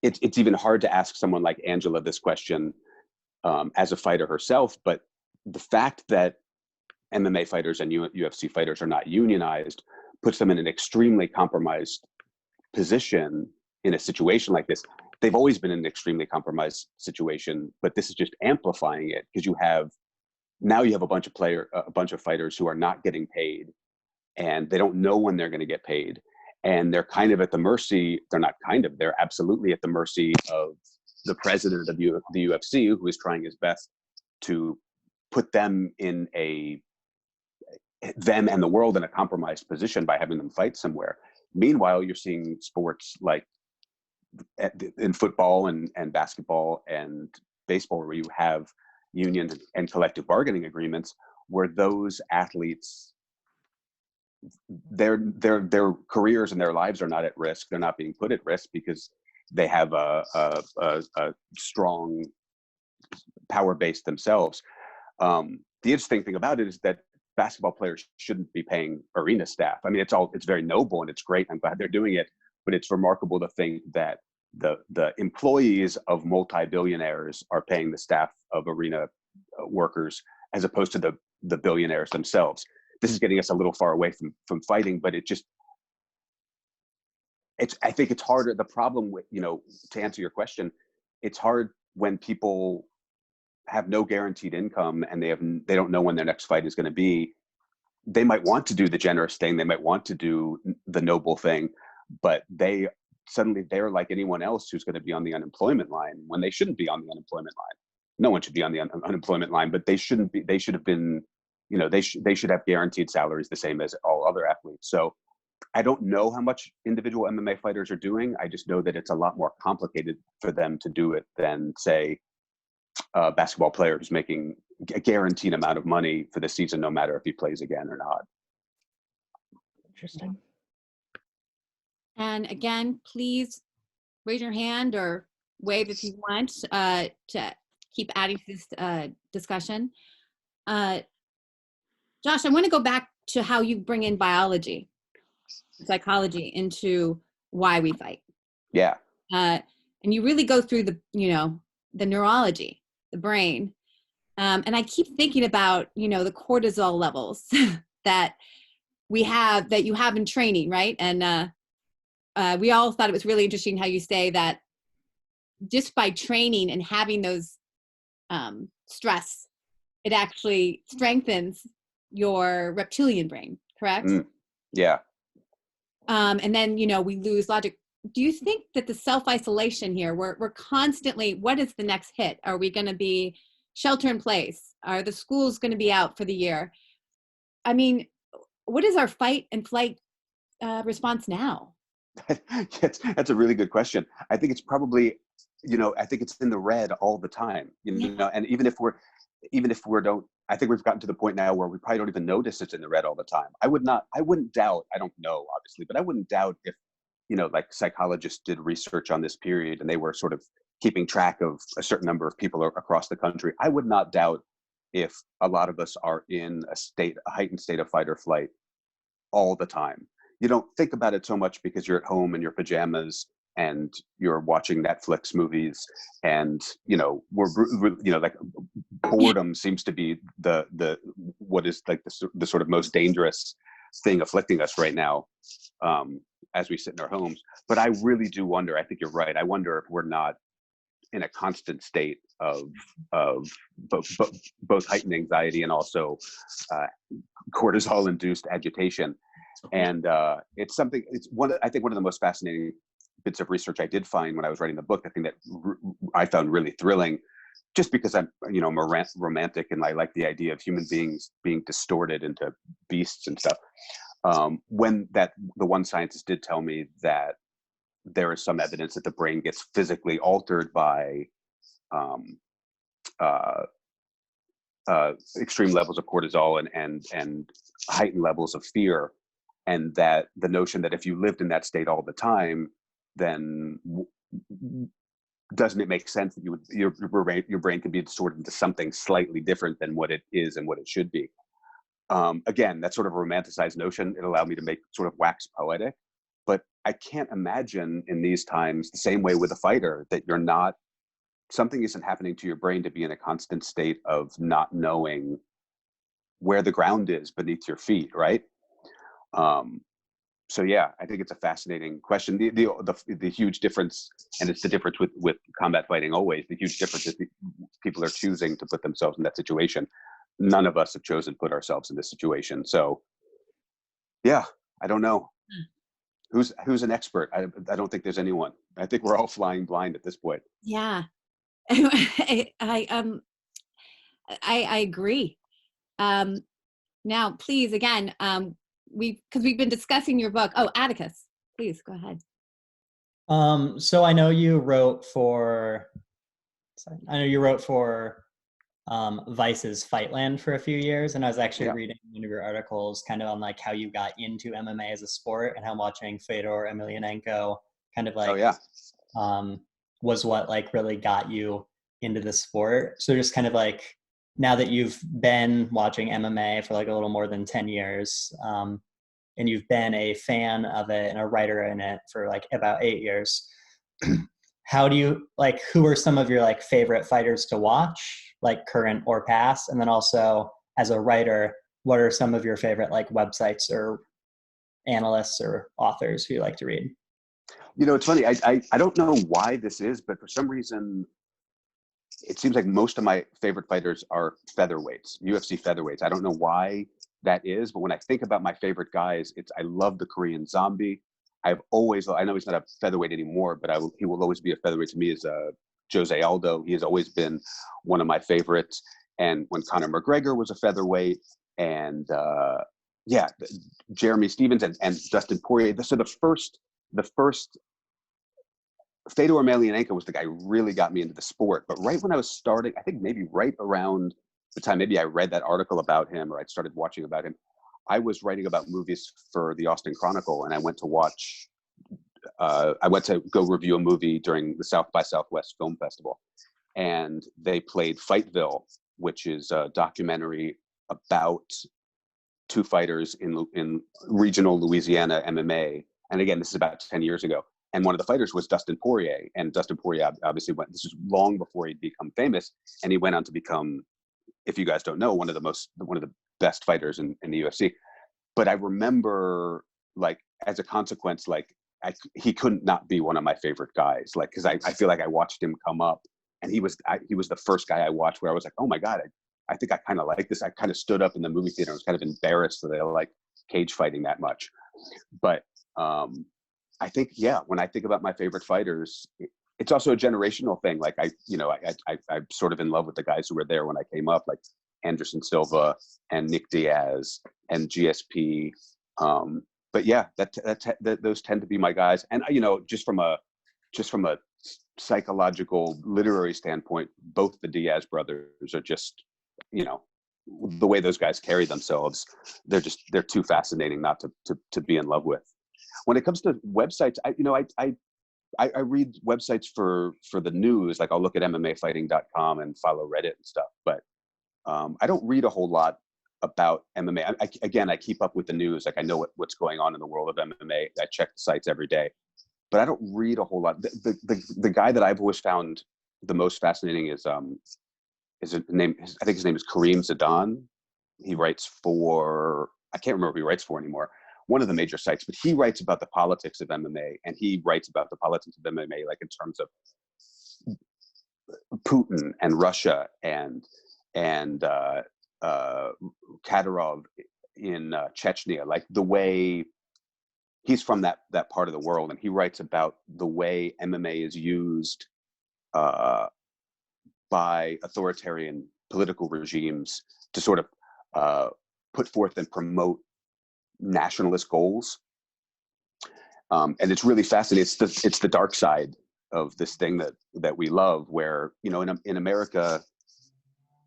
it's even hard to ask someone like Angela this question as a fighter herself. But the fact that MMA fighters and UFC fighters are not unionized puts them in an extremely compromised position in a situation like this. They've always been in an extremely compromised situation, but this is just amplifying it, because you have a bunch of fighters who are not getting paid, and they don't know when they're going to get paid. And they're kind of at the mercy, they're absolutely at the mercy of the president of the UFC, who is trying his best to put them and the world in a compromised position by having them fight somewhere. Meanwhile, you're seeing sports like in football and basketball and baseball, where you have union and collective bargaining agreements, where those athletes, their careers and their lives are not at risk. They're not being put at risk because they have a strong power base themselves. The interesting thing about it is that basketball players shouldn't be paying arena staff. I mean, it's very noble and it's great. I'm glad they're doing it, but it's remarkable to think that the employees of multi-billionaires are paying the staff of arena workers as opposed to the billionaires themselves. This is getting us a little far away from fighting, but I think it's harder. The problem with, to answer your question, it's hard when people have no guaranteed income and they don't know when their next fight is going to be. They might want to do the generous thing, they might want to do the noble thing, but they're like anyone else who's going to be on the unemployment line when they shouldn't be on the unemployment line. No one should be on the unemployment line, but they shouldn't be. They should have been, they should have guaranteed salaries the same as all other athletes. So I don't know how much individual MMA fighters are doing. I just know that it's a lot more complicated for them to do it than, say, a basketball player who's making a guaranteed amount of money for the season, no matter if he plays again or not. Interesting. And again, please raise your hand or wave if you want to keep adding to this discussion. Josh, I want to go back to how you bring in biology, psychology into why we fight. Yeah. And you really go through the neurology, the brain. And I keep thinking about, the cortisol levels that you have in training, right? And we all thought it was really interesting how you say that just by training and having those stress, it actually strengthens your reptilian brain, correct? Yeah. And then, we lose logic. Do you think that the self-isolation here, we're constantly, what is the next hit? Are we going to be shelter in place? Are the schools going to be out for the year? I mean, what is our fight and flight response now? That's a really good question. I think it's probably, I think it's in the red all the time, and even if we don't, I think we've gotten to the point now where we probably don't even notice it's in the red all the time. I wouldn't doubt, I don't know, obviously, but I wouldn't doubt if, like psychologists did research on this period and they were sort of keeping track of a certain number of people across the country. I would not doubt if a lot of us are in a heightened state of fight or flight all the time. You don't think about it so much because you're at home in your pajamas and you're watching Netflix movies, and like boredom seems to be what is like the sort of most dangerous thing afflicting us right now, as we sit in our homes. But I really do wonder. I think you're right. I wonder if we're not in a constant state of both heightened anxiety and also cortisol-induced agitation. And it's one of the most fascinating bits of research I did find when I was writing the book. The thing that I found really thrilling, just because I'm a romantic and I like the idea of human beings being distorted into beasts and stuff. When the one scientist did tell me that there is some evidence that the brain gets physically altered by extreme levels of cortisol and heightened levels of fear. And that the notion that if you lived in that state all the time, then doesn't it make sense that your brain could be distorted into something slightly different than what it is and what it should be? Again, that sort of romanticized notion, it allowed me to make sort of wax poetic. But I can't imagine in these times, the same way with a fighter, that something isn't happening to your brain to be in a constant state of not knowing where the ground is beneath your feet, right? So yeah, I think it's a fascinating question. The huge difference, and it's the difference with combat fighting always, the huge difference is people are choosing to put themselves in that situation. None of us have chosen to put ourselves in this situation. So yeah, I don't know. Who's an expert? I don't think there's anyone. I think we're all flying blind at this point. Yeah. I agree. Now, please, again, because we've been discussing your book. Oh, Atticus, please go ahead. So I know you wrote for Vice's Fightland for a few years, and I was actually reading one of your articles kind of on like how you got into MMA as a sport and how watching Fedor Emelianenko kind of like was what like really got you into the sport. So just kind of like, now that you've been watching MMA for like a little more than 10 years, and you've been a fan of it and a writer in it for like about 8 years. How do you like, who are some of your like favorite fighters to watch, like current or past? And then also as a writer, what are some of your favorite like websites or analysts or authors who you like to read? You know, it's funny. I don't know why this is, but for some reason, it seems like most of my favorite fighters are featherweights, UFC featherweights. I don't know why that is, but when I think about my favorite guys, I love the Korean Zombie. I know he's not a featherweight anymore, but he will always be a featherweight to me. Is Jose Aldo. He has always been one of my favorites. And when Conor McGregor was a featherweight, and Jeremy Stevens and Dustin Poirier. So the first Fedor Emelianenko was the guy who really got me into the sport. But right when I was starting, I think maybe right around the time maybe I read that article about him or I'd started watching about him, I was writing about movies for the Austin Chronicle, and I went to go review a movie during the South by Southwest Film Festival. And they played Fightville, which is a documentary about two fighters in regional Louisiana MMA. And again, this is about 10 years ago. And one of the fighters was Dustin Poirier. And Dustin Poirier obviously this was long before he'd become famous. And he went on to become, if you guys don't know, one of the best fighters in the UFC. But I remember, like, as a consequence, like, he couldn't not be one of my favorite guys. Like, because I feel like I watched him come up, and he was the first guy I watched where I was like, oh my God, I think I kind of like this. I kind of stood up in the movie theater and was kind of embarrassed that I like cage fighting that much. But I think, when I think about my favorite fighters, it's also a generational thing. Like I'm sort of in love with the guys who were there when I came up, like Anderson Silva and Nick Diaz and GSP. But yeah, those tend to be my guys. And just from a psychological, literary standpoint, both the Diaz brothers are just, the way those guys carry themselves, they're too fascinating not to be in love with. When it comes to websites, I read websites for the news. Like I'll look at MMAfighting.com and follow Reddit and stuff, but I don't read a whole lot about MMA. I keep up with the news. Like I know what's going on in the world of MMA. I check the sites every day, but I don't read a whole lot. The guy that I've always found the most fascinating is his name. I think his name is Kareem Zidane. He writes for, I can't remember who he writes for anymore, one of the major sites, but he writes about the politics of MMA, and he writes about the politics of MMA, like in terms of Putin and Russia and Kadyrov in Chechnya, like the way he's from that part of the world, and he writes about the way MMA is used by authoritarian political regimes to sort of put forth and promote nationalist goals. And it's really fascinating. It's the dark side of this thing that we love, where, in America,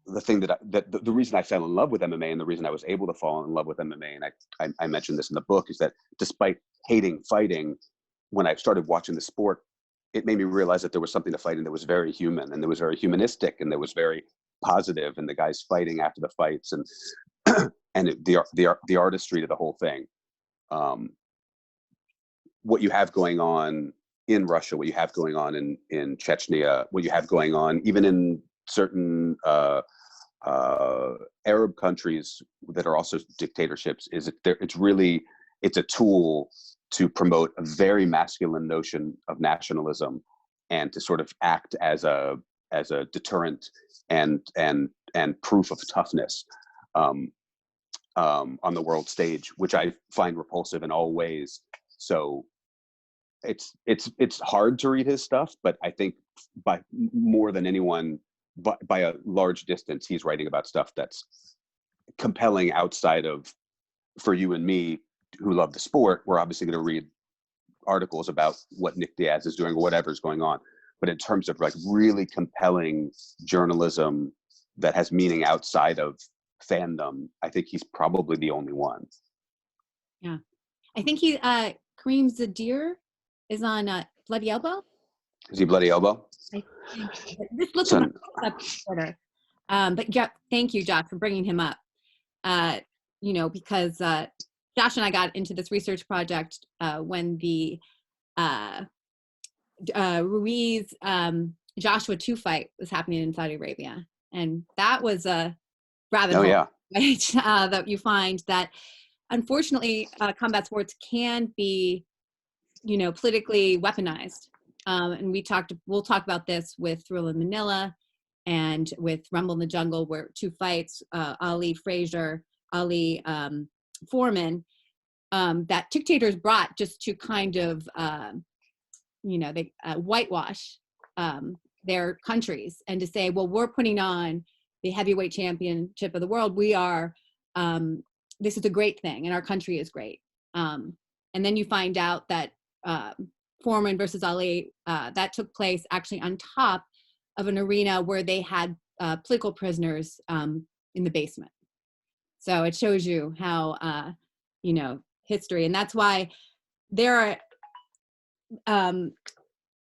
the thing the reason I fell in love with MMA and the reason I was able to fall in love with MMA, and I mentioned this in the book, is that despite hating fighting, when I started watching the sport, it made me realize that there was something to fighting that was very human, and that was very humanistic, and that was very positive, and the guys fighting after the fights, and the artistry to the whole thing. What you have going on in Russia, what you have going on in Chechnya, what you have going on even in certain Arab countries that are also dictatorships, it's a tool to promote a very masculine notion of nationalism, and to sort of act as a deterrent and proof of toughness on the world stage, which I find repulsive in all ways. So it's hard to read his stuff, but I think by more than anyone, by a large distance, he's writing about stuff that's compelling outside of, for you and me who love the sport, we're obviously going to read articles about what Nick Diaz is doing or whatever's going on. But in terms of like really compelling journalism that has meaning outside of fandom, I think he's probably the only one. Yeah. I think Kareem Zadir is on Bloody Elbow. Is he Bloody Elbow? I think. Just look him up on Twitter. But yeah, thank you, Josh, for bringing him up. Because Josh and I got into this research project when the Ruiz Joshua 2 fight was happening in Saudi Arabia, and that was a rabbit hole. Yeah. Right? That you find that unfortunately combat sports can be, politically weaponized, and we'll talk about this with Thrill in Manila and with Rumble in the Jungle, where 2 fights, Ali Frazier, Ali Foreman, that dictators brought just to kind of they whitewash their countries, and to say, well, we're putting on the heavyweight championship of the world. We are, this is a great thing, and our country is great. And then you find out that Foreman versus Ali, that took place actually on top of an arena where they had political prisoners in the basement. So it shows you how, history, and that's why there are,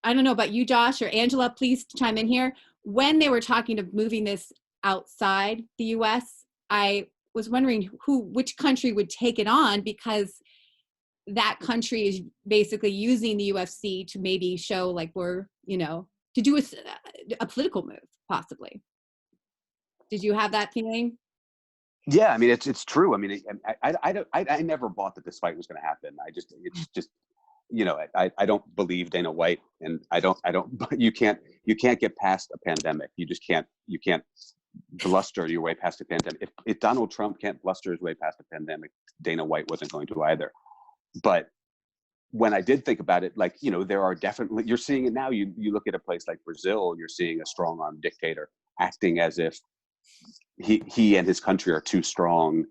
I don't know about you, Josh, or Angela, please chime in here. When they were talking of moving this outside the US, I was wondering which country would take it on, because that country is basically using the UFC to maybe show like we're, to do a political move, possibly. Did you have that feeling? Yeah, I mean, it's true. I mean, I never bought that this fight was going to happen. It's just, I don't believe Dana White, and I don't, you can't get past a pandemic. You can't bluster your way past a pandemic. If Donald Trump can't bluster his way past a pandemic, Dana White wasn't going to either. But when I did think about it, like, there are definitely, you're seeing it now. You look at a place like Brazil, you're seeing a strong-arm dictator acting as if he and his country are too strong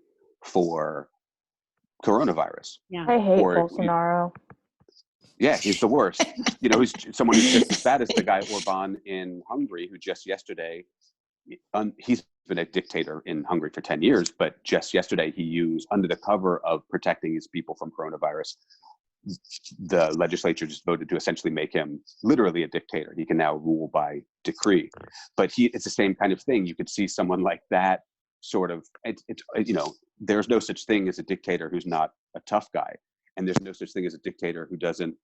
for coronavirus. Yeah. I hate Bolsonaro. Yeah, he's the worst. He's someone who's just as bad as the guy Orban in Hungary, who just yesterday, he's been a dictator in Hungary for 10 years, but just yesterday he used, under the cover of protecting his people from coronavirus, the legislature just voted to essentially make him literally a dictator. He can now rule by decree. But it's the same kind of thing. You could see someone like that sort of, there's no such thing as a dictator who's not a tough guy. And there's no such thing as a dictator who doesn't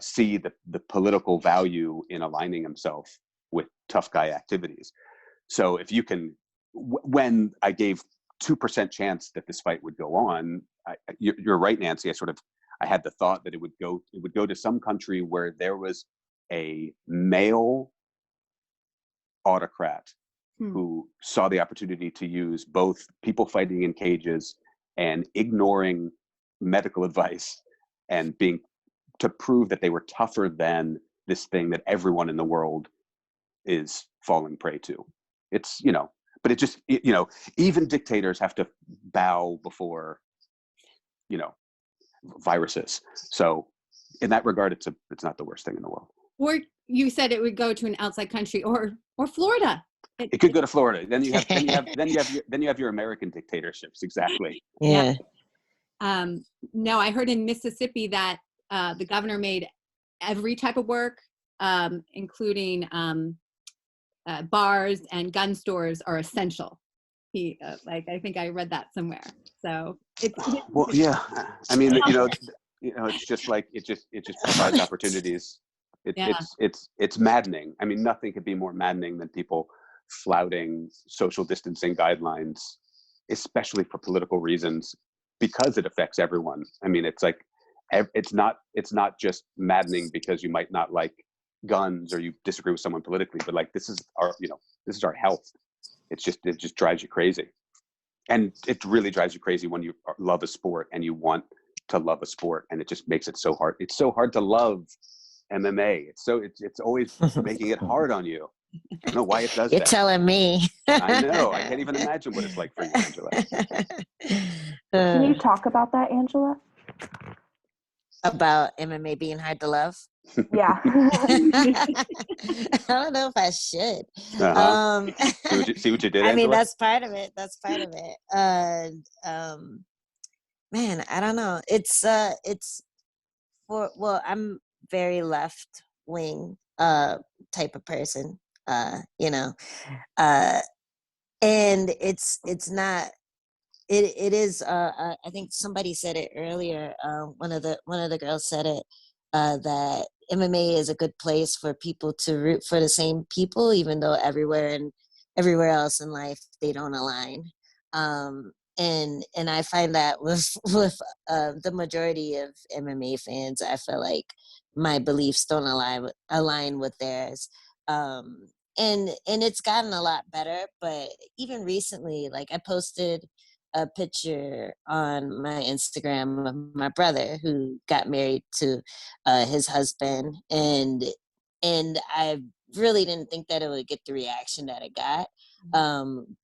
see the political value in aligning himself with tough guy activities. So if you can, when I gave 2% chance that this fight would go on, you're right, Nancy. I had the thought that it would go to some country where there was a male autocrat who saw the opportunity to use both people fighting in cages and ignoring medical advice and to prove that they were tougher than this thing that everyone in the world is falling prey to. It's, but it just, even dictators have to bow before, viruses. So in that regard, it's not the worst thing in the world. Or you said it would go to an outside country, or Florida. It could go to Florida. Then you have your American dictatorships. Exactly. Yeah. No, I heard in Mississippi that the governor made every type of work, including bars and gun stores, are essential. He I think I read that somewhere. So well, yeah. I mean, it's just like it just provides opportunities. It's maddening. I mean, nothing could be more maddening than people flouting social distancing guidelines, especially for political reasons, because it affects everyone. I mean, it's like it's not just maddening because you might not like guns or you disagree with someone politically, but like this is our health. It just drives you crazy. And it really drives you crazy when you love a sport and you want to love a sport, and it just makes it so hard. It's so hard to love MMA. It's always making it hard on you. I don't know why it does that. You're telling me. I know. I can't even imagine what it's like for you, Angela. Can you talk about that, Angela? About MMA being hard to love? Yeah. I don't know if I should. See what you did, Angela? I mean, that's part of it. Man, I don't know. I'm very left wing type of person, and it's not it is. I think somebody said it earlier. One of the girls said it, that MMA is a good place for people to root for the same people, even though everywhere else in life they don't align. And I find that with the majority of MMA fans, I feel like my beliefs don't align with theirs. And it's gotten a lot better, but even recently, like I posted a picture on my Instagram of my brother who got married to his husband, and I really didn't think that it would get the reaction that it got.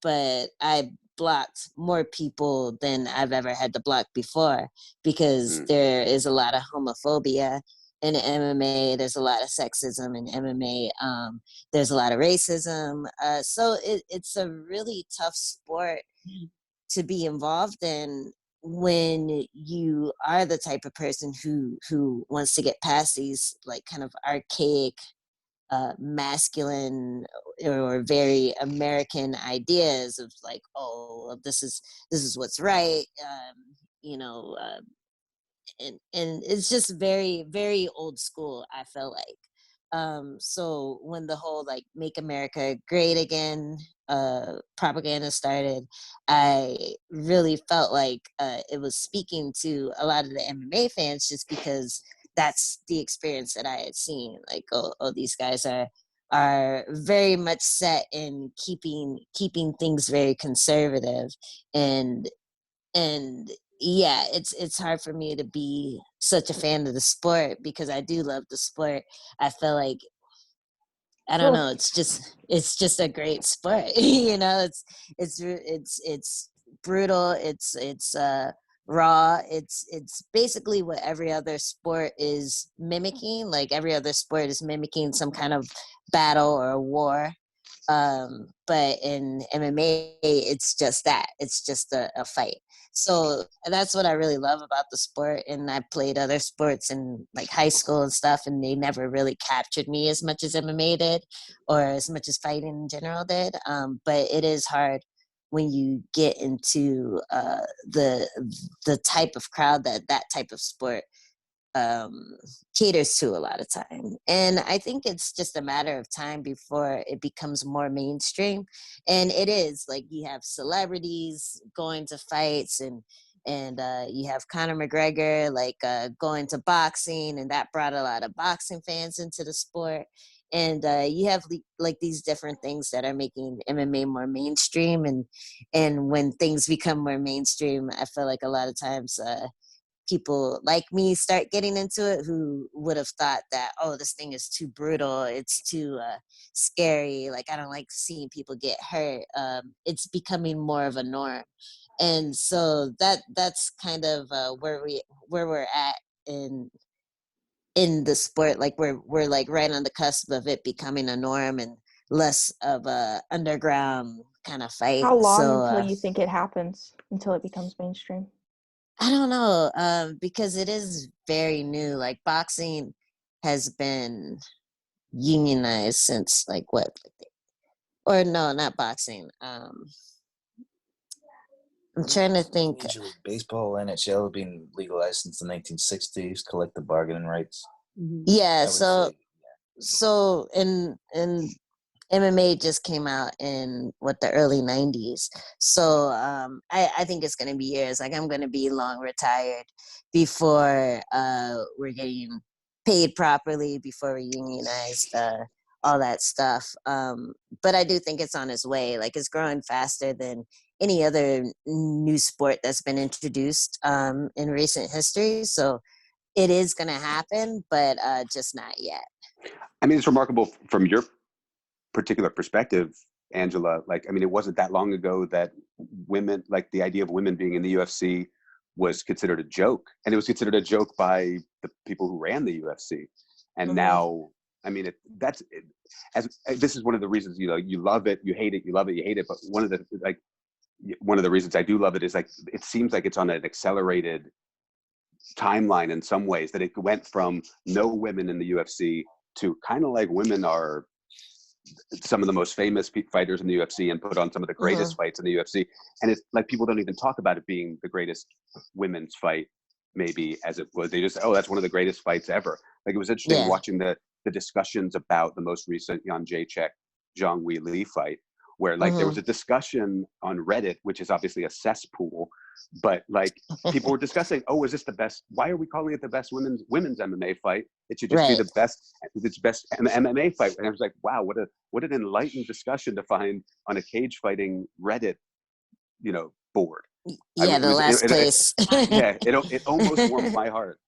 But I blocked more people than I've ever had to block before, because there is a lot of homophobia in MMA. There's a lot of sexism in MMA. There's a lot of racism. So it's a really tough sport to be involved in when you are the type of person who wants to get past these like kind of archaic masculine or very American ideas of like, oh, this is what's right, you know, and it's just very, very old school, I feel like. So when the whole like "Make America Great Again" propaganda started, I really felt like it was speaking to a lot of the MMA fans, just because that's the experience that I had seen. Like, oh, these guys are very much set in keeping things very conservative, and yeah, it's hard for me to be such a fan of the sport, because I do love the sport. I feel like, I don't know, it's just a great sport. You know, it's brutal, it's raw, it's basically what every other sport is mimicking. Like every other sport is mimicking some kind of battle or war. But in MMA, it's just that. It's just a fight. So that's what I really love about the sport. And I played other sports in like high school and stuff, and they never really captured me as much as MMA did, or as much as fighting in general did. But it is hard when you get into the type of crowd that type of sport caters to a lot of time. And I think it's just a matter of time before it becomes more mainstream. And it is, like, you have celebrities going to fights, and you have Conor McGregor going to boxing, and that brought a lot of boxing fans into the sport. And you have like these different things that are making MMA more mainstream, and when things become more mainstream, I feel like a lot of times people like me start getting into it, who would have thought that, oh, this thing is too brutal, it's too scary, like I don't like seeing people get hurt. It's becoming more of a norm, and so that's kind of where we're at in the sport. Like we're like right on the cusp of it becoming a norm and less of a underground kind of fight. How long So until you think it happens, until it becomes mainstream? I don't know, because it is very new. Like boxing has been unionized since like what? Or no, not boxing. I'm trying to think. Major League Baseball, NHL, being legalized since the 1960s, collective bargaining rights. Yeah, so in MMA just came out in the early 90s. So I think it's going to be years. Like I'm going to be long retired before we're getting paid properly, before we're unionized, all that stuff. But I do think it's on its way. Like it's growing faster than any other new sport that's been introduced in recent history. So it is going to happen, but just not yet. I mean, it's remarkable from your particular perspective, Angela. Like, I mean, it wasn't that long ago that women, like the idea of women being in the UFC was considered a joke, and it was considered a joke by the people who ran the UFC. And now, I mean, this is one of the reasons, you know, you love it, you hate it, you love it, you hate it. But one of the reasons I do love it is like, it seems like it's on an accelerated timeline in some ways, that it went from no women in the UFC to kind of like women are some of the most famous fighters in the UFC and put on some of the greatest fights in the UFC. And it's like people don't even talk about it being the greatest women's fight, maybe, as it was. They just, oh, that's one of the greatest fights ever. Like, it was interesting watching the discussions about the most recent Jan Jacek Zhang Wei Li fight, where like there was a discussion on Reddit, which is obviously a cesspool, but like people were discussing, oh, is this the best? Why are we calling it the best women's MMA fight? It should just be the best. It's best MMA fight. And I was like, wow, what an enlightened discussion to find on a cage fighting Reddit, board. Yeah, the last place. It almost warmed my heart.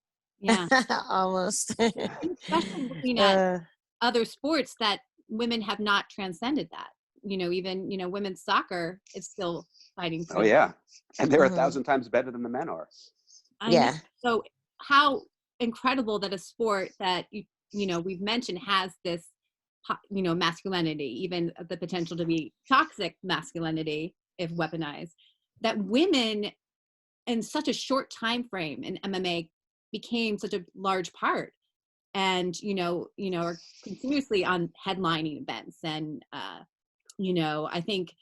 Yeah, almost. Especially looking at other sports that women have not transcended that. Even women's soccer is still fighting for. Oh yeah, and they're 1,000 times better than the men are. I know. So how incredible that a sport that we've mentioned has this masculinity, even the potential to be toxic masculinity if weaponized, that women in such a short time frame in MMA became such a large part, and are continuously on headlining events. And I think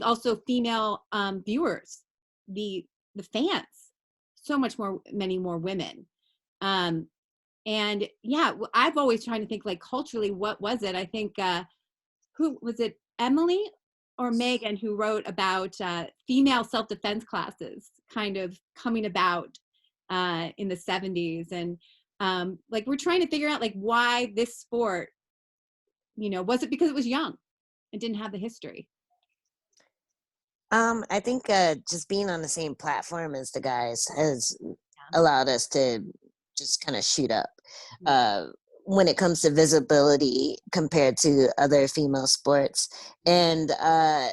also female viewers, the fans, so much more, many more women. And yeah, I've always tried to think, like, culturally, what was it? I think who was it, Emily or Megan, who wrote about female self-defense classes kind of coming about in the 70s. And like, we're trying to figure out, like, why this sport, was it because it was young and didn't have the history? I think just being on the same platform as the guys has allowed us to just kind of shoot up when it comes to visibility compared to other female sports. And I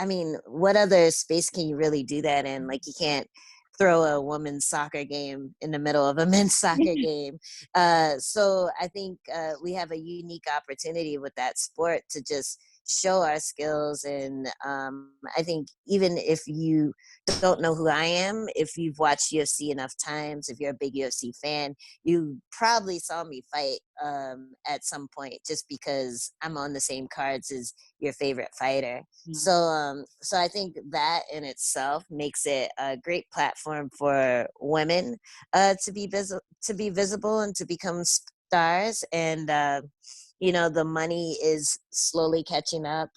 mean, what other space can you really do that in? Like, you can't throw a women's soccer game in the middle of a men's soccer game. So I think we have a unique opportunity with that sport to just show our skills. And I think even if you don't know who I am, if you've watched UFC enough times, if you're a big UFC fan, you probably saw me fight at some point, just because I'm on the same cards as your favorite fighter. So I think that in itself makes it a great platform for women to be visible and to become stars. And the money is slowly catching up.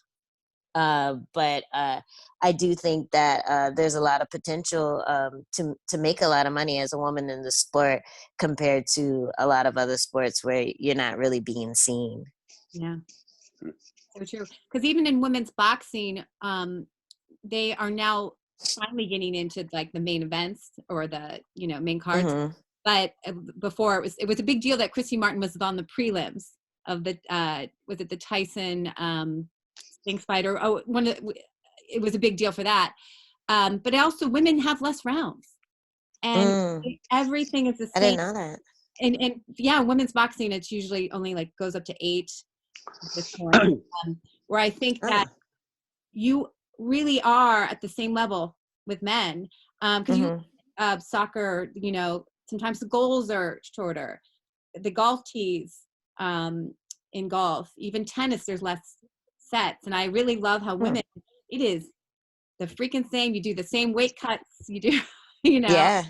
But I do think that there's a lot of potential to make a lot of money as a woman in the sport compared to a lot of other sports where you're not really being seen. Yeah, so true. Because even in women's boxing, they are now finally getting into, like, the main events or the main cards. But before it was a big deal that Christy Martin was on the prelims of the was it the Tyson Spinks fighter? Oh, it was a big deal for that. But also, women have less rounds, and everything is the same. I didn't know that. And yeah, women's boxing, it's usually only, like, goes up to 8 at this point. Where I think that you really are at the same level with men, because soccer, sometimes the goals are shorter. The golf tees, in golf, even tennis, there's less sets. And I really love how women, it is the freaking same. You do the same weight cuts. You do, Yeah.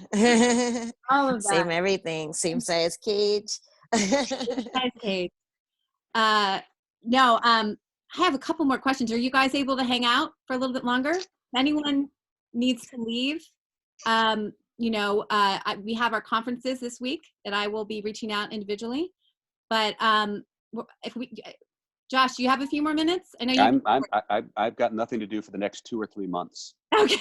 all of that. Same everything. Same size cage. Size cage. No, I have a couple more questions. Are you guys able to hang out for a little bit longer? If anyone needs to leave, we have our conferences this week that I will be reaching out individually. But Josh, do you have a few more minutes? I know I've got nothing to do for the next 2 or 3 months. Okay.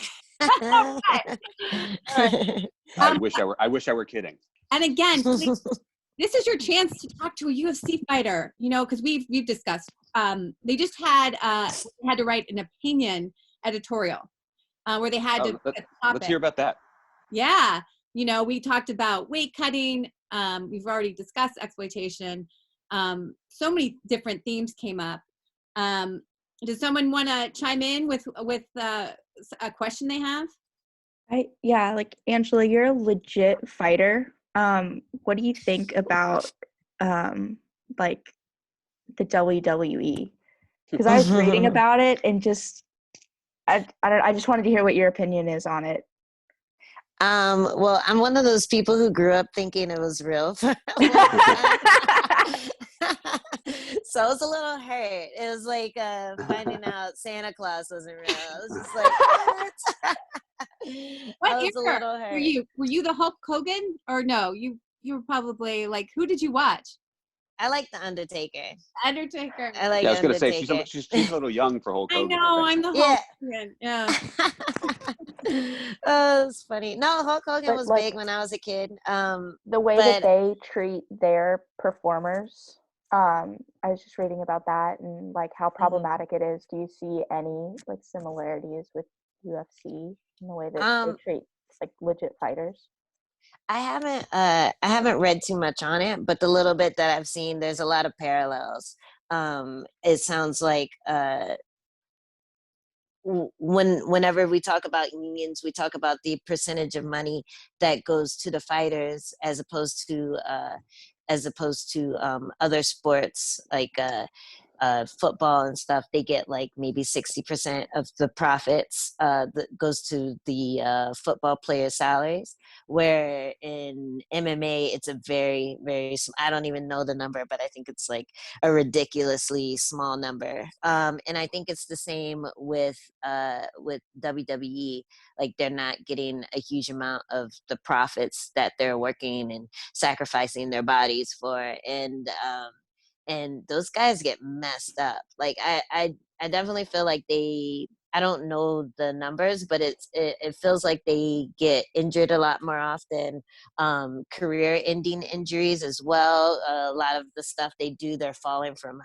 I wish I were kidding. And again, please, this is your chance to talk to a UFC fighter, because we've discussed. They just had to write an opinion editorial where they had to. Let's hear about that. Yeah, we talked about weight cutting. We've already discussed exploitation. So many different themes came up. Does someone want to chime in with a question they have? Like, Angela, you're a legit fighter. What do you think about like the WWE, because I was reading about it and just I just wanted to hear what your opinion is on it. Well, I'm one of those people who grew up thinking it was real. So I was a little hurt. It was like finding out Santa Claus wasn't real. I was just like, what? What I was a era little hurt. were you the Hulk Hogan, or no? You were probably like, who did you watch? I like the Undertaker. Undertaker. I like Yeah, I was gonna say Undertaker. she's a little young for Hulk I Hogan. know, I think. I'm the Yeah. Hulk Hogan. Yeah. Oh, it's funny. No, Hulk Hogan But, was like, big when I was a kid. The way that they treat their performers, I was just reading about that and like how problematic it is. Do you see any like similarities with UFC in the way that they treat like legit fighters? I haven't read too much on it, but the little bit that I've seen, there's a lot of parallels. It sounds like whenever we talk about unions, we talk about the percentage of money that goes to the fighters as opposed to other sports like football and stuff. They get like maybe 60% of the profits that goes to the football players' salaries, where in MMA it's a very, very I don't even know the number, but I think it's like a ridiculously small number. And I think it's the same with WWE. Like they're not getting a huge amount of the profits that they're working and sacrificing their bodies for, and those guys get messed up. Like I definitely feel like I don't know the numbers, but it feels like they get injured a lot more often. Career-ending injuries as well. A lot of the stuff they do, they're falling from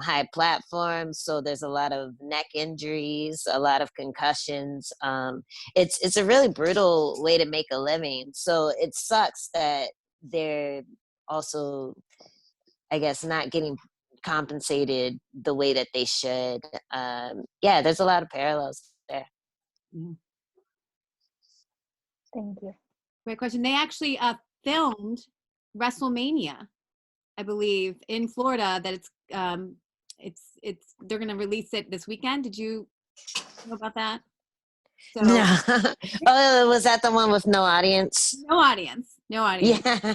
high platforms, so there's a lot of neck injuries, a lot of concussions. It's a really brutal way to make a living. So it sucks that they're also, I guess, not getting compensated the way that they should. Yeah, there's a lot of parallels there. Thank you. Great question. They actually filmed WrestleMania, I believe, in Florida. That it's they're going to release it this weekend. Did you know about that? So, No. Oh, was that the one with no audience? No audience. Yeah.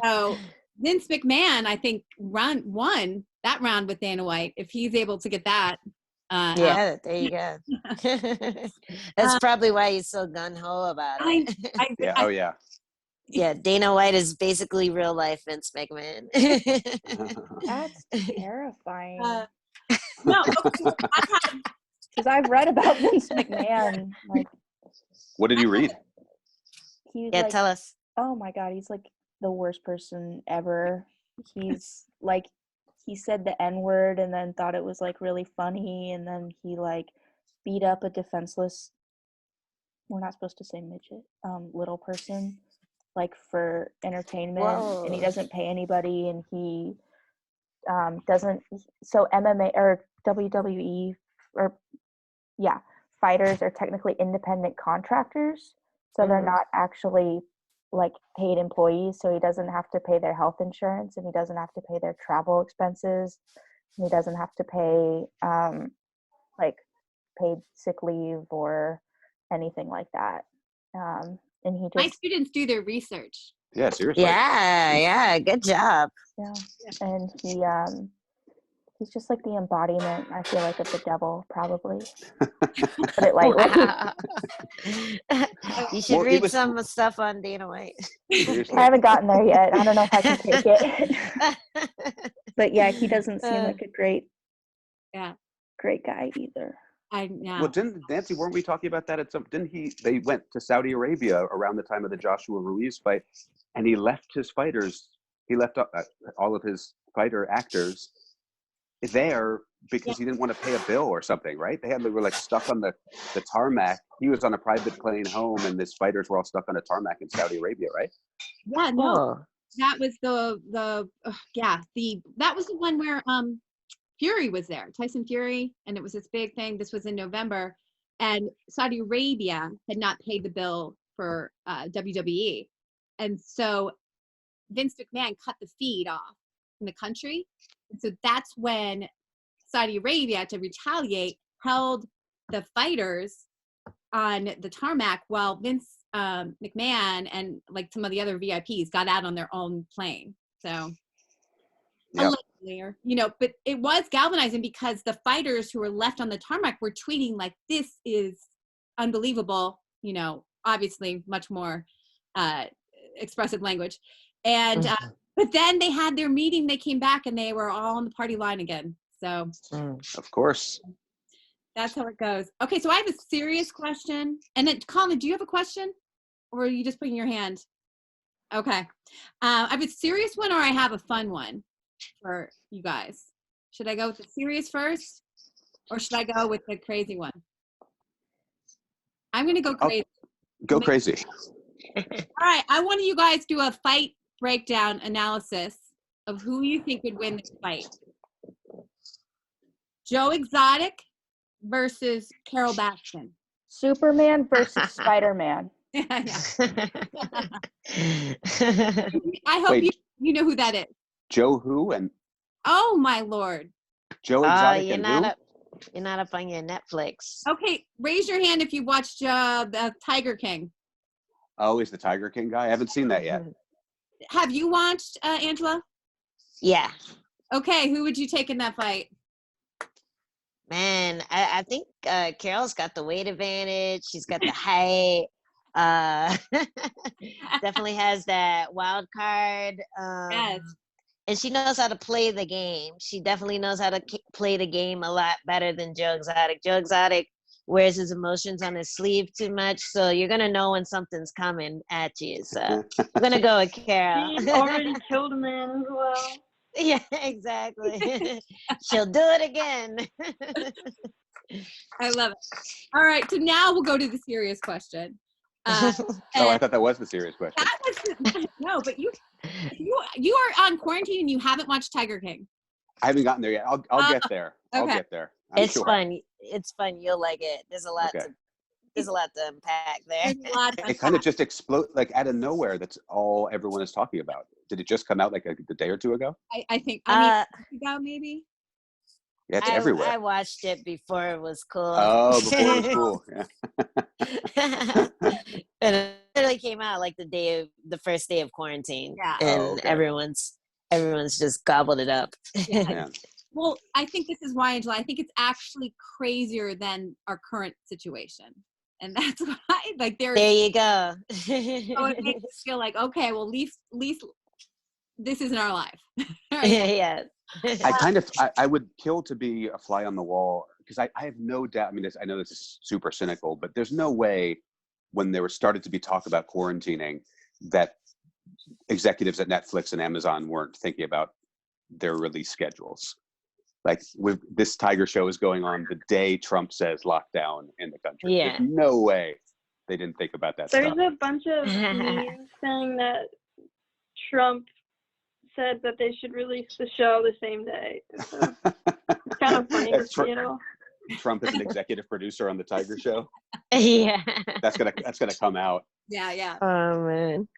So Vince McMahon, I think, won that round with Dana White. If he's able to get that. Yeah, there you go. That's probably why he's so gung-ho about it. Yeah. Oh, yeah. Yeah, Dana White is basically real life Vince McMahon. That's terrifying. No, because I've read about Vince McMahon. Like, what did you read? Tell us. Oh my God, he's like the worst person ever. He's like, he said the N-word and then thought it was like really funny, and then he like beat up a defenseless, we're not supposed to say midget, little person, like for entertainment. Whoa. And he doesn't pay anybody, and he doesn't, so MMA or WWE or fighters are technically independent contractors, so they're not actually like paid employees. So he doesn't have to pay their health insurance, and he doesn't have to pay their travel expenses, and he doesn't have to pay like paid sick leave or anything like that. And he just, my students do their research. Yeah, seriously. Yeah, good job. Yeah, and he's just like the embodiment, I feel like, of the devil, probably. Put it lightly. Wow. You should read some stuff on Dana White. I haven't gotten there yet. I don't know if I can take it. But yeah, he doesn't seem like a great guy either. Well, Nancy, weren't we talking about that at some? They went to Saudi Arabia around the time of the Joshua Ruiz fight, and he left his fighters. He left all of his fighter actors there because he didn't want to pay a bill or something, right? They were like stuck on the tarmac. He was on a private plane home, and his fighters were all stuck on a tarmac in Saudi Arabia, right? Yeah, no, that was that was the one where Fury was there, Tyson Fury, and it was this big thing. This was in November, and Saudi Arabia had not paid the bill for WWE, and so Vince McMahon cut the feed off from the country, So that's when Saudi Arabia, to retaliate, held the fighters on the tarmac while Vince McMahon and like some of the other VIPs got out on their own plane. So, allegedly, you know, but it was galvanizing because the fighters who were left on the tarmac were tweeting like, "This is unbelievable," you know, obviously much more expressive language. And but then they had their meeting, they came back and they were all on the party line again. So of course. That's how it goes. Okay, so I have a serious question. And then, Colin, do you have a question? Or are you just putting your hand? Okay. I have a serious one or I have a fun one for you guys. Should I go with the serious first? Or should I go with the crazy one? I'm going to go crazy. Go crazy. All right, I want you guys to do a fight breakdown analysis of who you think would win this fight. Joe Exotic versus Carol Baskin. Superman versus Spider-Man. I hope you know who that is. Joe who and oh my lord. Joe Exotic and who? You're not up on your Netflix. Okay, raise your hand if you watched the Tiger King. Oh, he's the Tiger King guy? I haven't seen that yet. Have you watched Angela? Yeah. Okay, who would you take in that fight? Man, I think Carol's got the weight advantage. She's got the height. Definitely has that wild card. Yes. And she knows how to play the game. She definitely knows how to play the game a lot better than Joe Exotic. Joe Exotic wears his emotions on his sleeve too much, so you're gonna know when something's coming at you. So I'm gonna go with Carol. He already killed a man as well. Yeah, exactly. She'll do it again. I love it. All right, so now we'll go to the serious question. I thought that was the serious question. That was no, but you are on quarantine and you haven't watched Tiger King. I haven't gotten there yet. I'll get there. I'll get there. It's fun. It's fun. You'll like it. There's a lot to unpack there. It kind of just explode like out of nowhere. That's all everyone is talking about. Did it just come out like a day or two ago? I think. I mean, ago maybe. Yeah, it's everywhere. I watched it before it was cool. Oh, before it was cool. Yeah. And it literally came out like the first day of quarantine. Yeah. And everyone's just gobbled it up. Yeah. Well, I think this is why, Angela, I think it's actually crazier than our current situation. And that's why, like, there you go. So it makes us feel like, okay, well, at least this isn't our life. Right? Yeah. I would kill to be a fly on the wall because I have no doubt. I mean, I know this is super cynical, but there's no way when there started to be talk about quarantining that executives at Netflix and Amazon weren't thinking about their release schedules. Like this Tiger show is going on the day Trump says lockdown in the country. Yeah. There's no way they didn't think about that There's stuff. a bunch of memes saying that Trump said that they should release the show the same day. So it's kind of funny to see it all. Trump is an executive producer on the Tiger show. Yeah. That's gonna come out. Yeah. Oh man.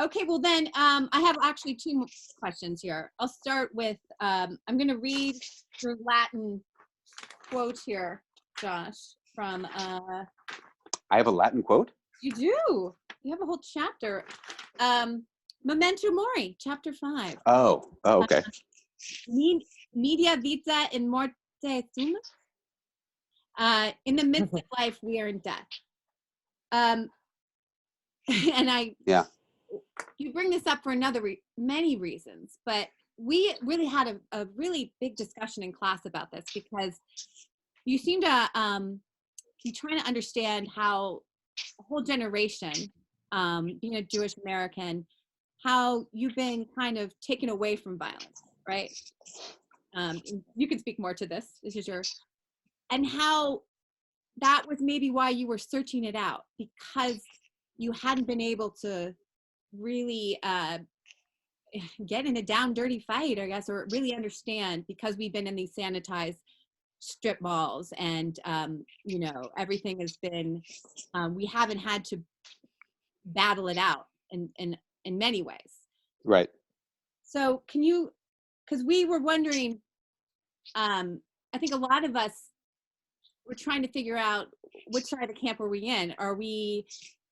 Okay, well then, I have actually two more questions here. I'll start with, I'm going to read your Latin quote here, Josh, from... I have a Latin quote? You do. You have a whole chapter. Memento Mori, chapter 5. Oh, okay. Media vita in morte sum. In the midst of life, we are in death. And you bring this up for many reasons, but we really had a really big discussion in class about this because you seem to be trying to understand how a whole generation, being a Jewish American, how you've been kind of taken away from violence, right? You can speak more to this. This is and how that was maybe why you were searching it out, because you hadn't been able to really get in a down dirty fight, I guess, or really understand, because we've been in these sanitized strip malls and everything has been we haven't had to battle it out in many ways. Right. So can you because we were wondering, I think a lot of us were trying to figure out which side of the camp are we in. Are we,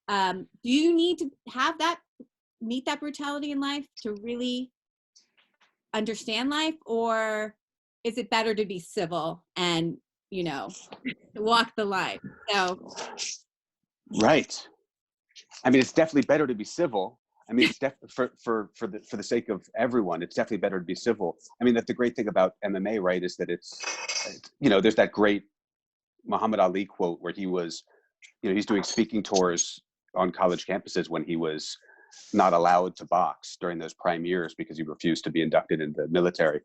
do you need to have that, meet that brutality in life to really understand life, or is it better to be civil and, you know, walk the line? So. Right. I mean, it's definitely better to be civil. I mean, it's for the sake of everyone, it's definitely better to be civil. I mean, that's the great thing about MMA, right? Is that it's you know, there's that great Muhammad Ali quote where he was, you know, he's doing speaking tours on college campuses when he was not allowed to box during those prime years because he refused to be inducted into the military.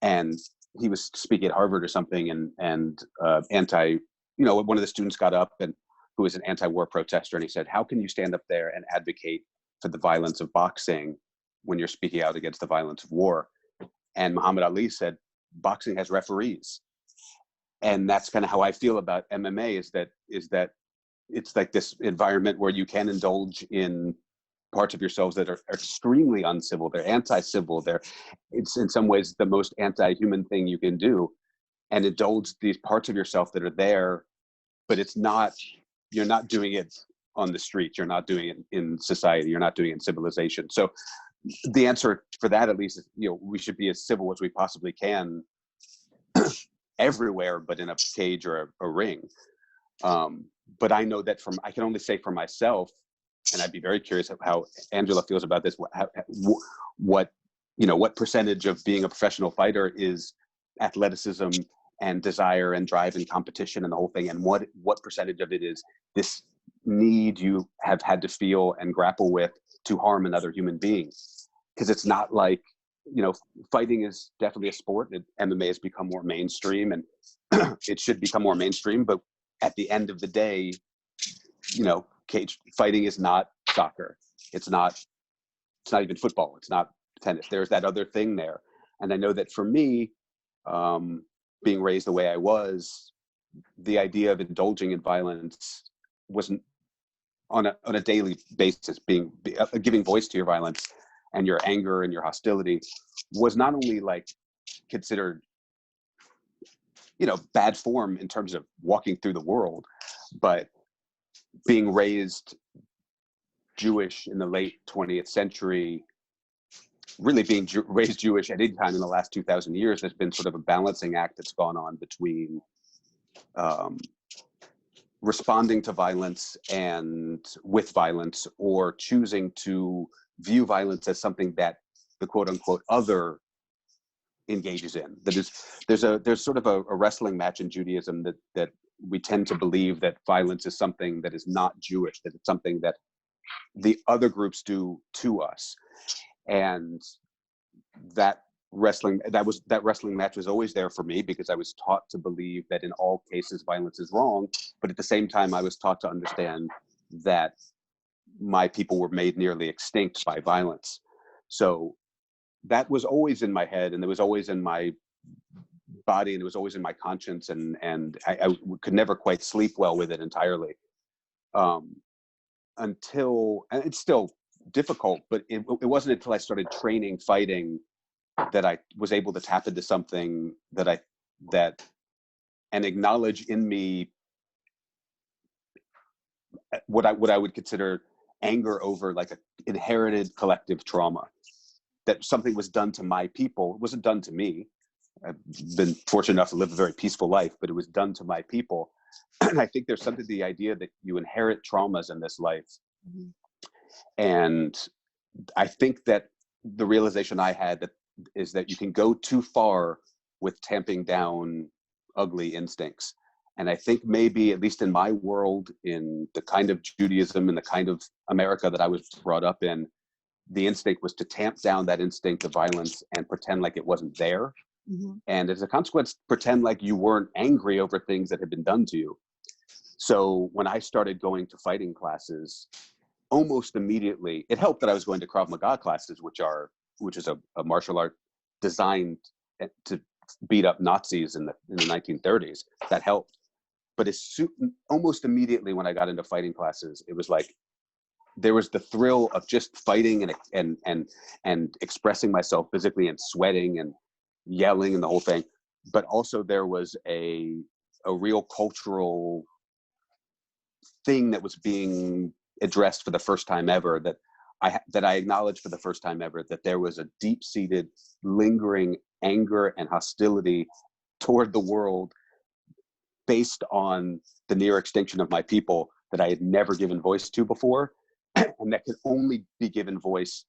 And he was speaking at Harvard or something, and you know, one of the students got up and who was an anti-war protester, and he said, "How can you stand up there and advocate for the violence of boxing when you're speaking out against the violence of war?" And Muhammad Ali said, "Boxing has referees." And that's kind of how I feel about MMA, is that it's like this environment where you can indulge in parts of yourselves that are extremely uncivil. They're anti-civil. It's in some ways the most anti-human thing you can do, and indulge these parts of yourself that are there, but it's not, you're not doing it on the streets. You're not doing it in society. You're not doing it in civilization. So the answer for that, at least, is, you know, we should be as civil as we possibly can everywhere, but in a cage or a ring. But I know that I can only say for myself, and I'd be very curious how Angela feels about this. What you know, what percentage of being a professional fighter is athleticism and desire and drive and competition and the whole thing, and what percentage of it is this need you have had to feel and grapple with to harm another human being? Because it's not like, you know, fighting is definitely a sport. MMA has become more mainstream, and it should become more mainstream. But at the end of the day, you know, cage fighting is not soccer. It's not even football. It's not tennis. There's that other thing there. And I know that for me, being raised the way I was, the idea of indulging in violence wasn't on a daily basis, giving voice to your violence and your anger and your hostility was not only like considered, you know, bad form in terms of walking through the world, but being raised Jewish in the late 20th century, really being raised Jewish at any time in the last 2,000 years, there's been sort of a balancing act that's gone on between responding to violence and with violence, or choosing to view violence as something that the quote unquote other engages in. That is, there's sort of a wrestling match in Judaism that we tend to believe that violence is something that is not Jewish, that it's something that the other groups do to us. And that wrestling match was always there for me, because I was taught to believe that in all cases violence is wrong, but at the same time I was taught to understand that my people were made nearly extinct by violence. So that was always in my head, and it was always in my body, and it was always in my conscience, and I could never quite sleep well with it entirely, until, and it's still difficult, but it wasn't until I started training fighting that I was able to tap into something and acknowledge in me what I would consider anger over like an inherited collective trauma, that something was done to my people. It wasn't done to me. I've been fortunate enough to live a very peaceful life, but it was done to my people. And I think there's something to the idea that you inherit traumas in this life. Mm-hmm. And I think that the realization I had is that you can go too far with tamping down ugly instincts. And I think maybe, at least in my world, in the kind of Judaism and the kind of America that I was brought up in, the instinct was to tamp down that instinct of violence and pretend like it wasn't there. Mm-hmm. And as a consequence, pretend like you weren't angry over things that had been done to you. So when I started going to fighting classes, almost immediately, it helped that I was going to Krav Maga classes, which is a martial art designed to beat up Nazis in the 1930s. That helped. But almost immediately when I got into fighting classes, it was like there was the thrill of just fighting and expressing myself physically and sweating yelling and the whole thing. But also there was a real cultural thing that was being addressed for the first time ever, that I acknowledged for the first time ever, that there was a deep-seated, lingering anger and hostility toward the world based on the near extinction of my people that I had never given voice to before, and that could only be given voice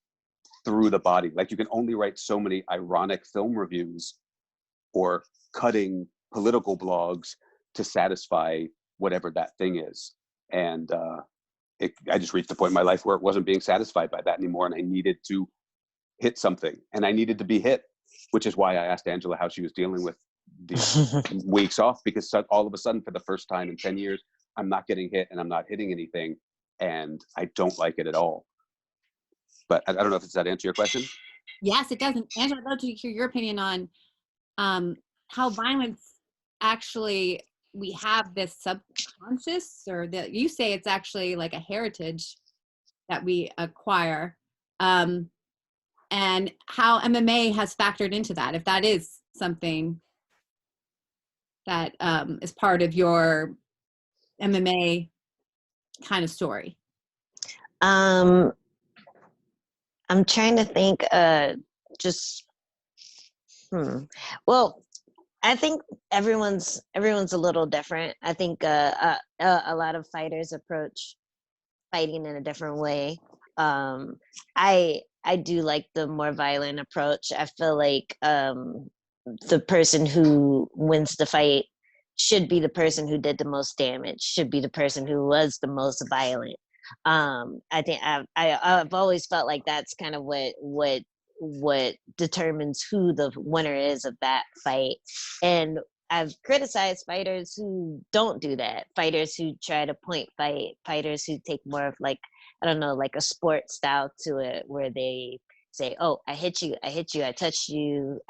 through the body. Like, you can only write so many ironic film reviews or cutting political blogs to satisfy whatever that thing is. And I just reached a point in my life where it wasn't being satisfied by that anymore, and I needed to hit something, and I needed to be hit, which is why I asked Angela how she was dealing with these weeks off, because all of a sudden, for the first time in 10 years, I'm not getting hit and I'm not hitting anything, and I don't like it at all. But I don't know if does that answer your question? Yes, it does. Angela, I'd love to hear your opinion on how violence actually, we have this subconscious, or that you say it's actually like a heritage that we acquire, and how MMA has factored into that, if that is something that is part of your MMA kind of story. I'm trying to think, well, I think everyone's a little different. I think a lot of fighters approach fighting in a different way. I do like the more violent approach. I feel like the person who wins the fight should be the person who did the most damage, should be the person who was the most violent. I think I've always felt like that's kind of what determines who the winner is of that fight. And I've criticized fighters who don't do that, fighters who try to point fight, fighters who take more of like, I don't know, like a sport style to it, where they say, oh, I hit you, I touched you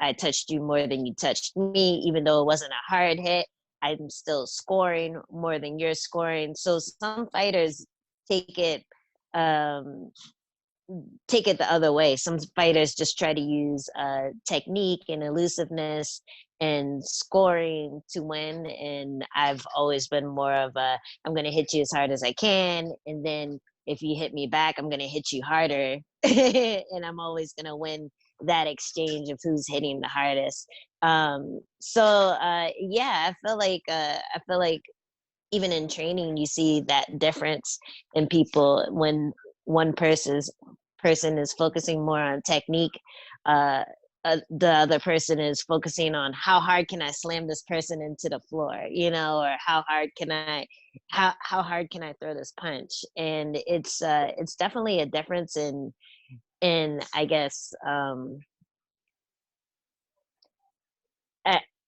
more than you touched me, even though it wasn't a hard hit, I'm still scoring more than you're scoring. So some fighters take it the other way. Some fighters just try to use technique and elusiveness and scoring to win. And I've always been more of a, I'm going to hit you as hard as I can, and then if you hit me back, I'm going to hit you harder. And I'm always going to win that exchange of who's hitting the hardest. Yeah, I feel like even in training, you see that difference in people when one person is focusing more on technique. The other person is focusing on how hard can I slam this person into the floor, or how hard can I throw this punch? And it's definitely a difference in I guess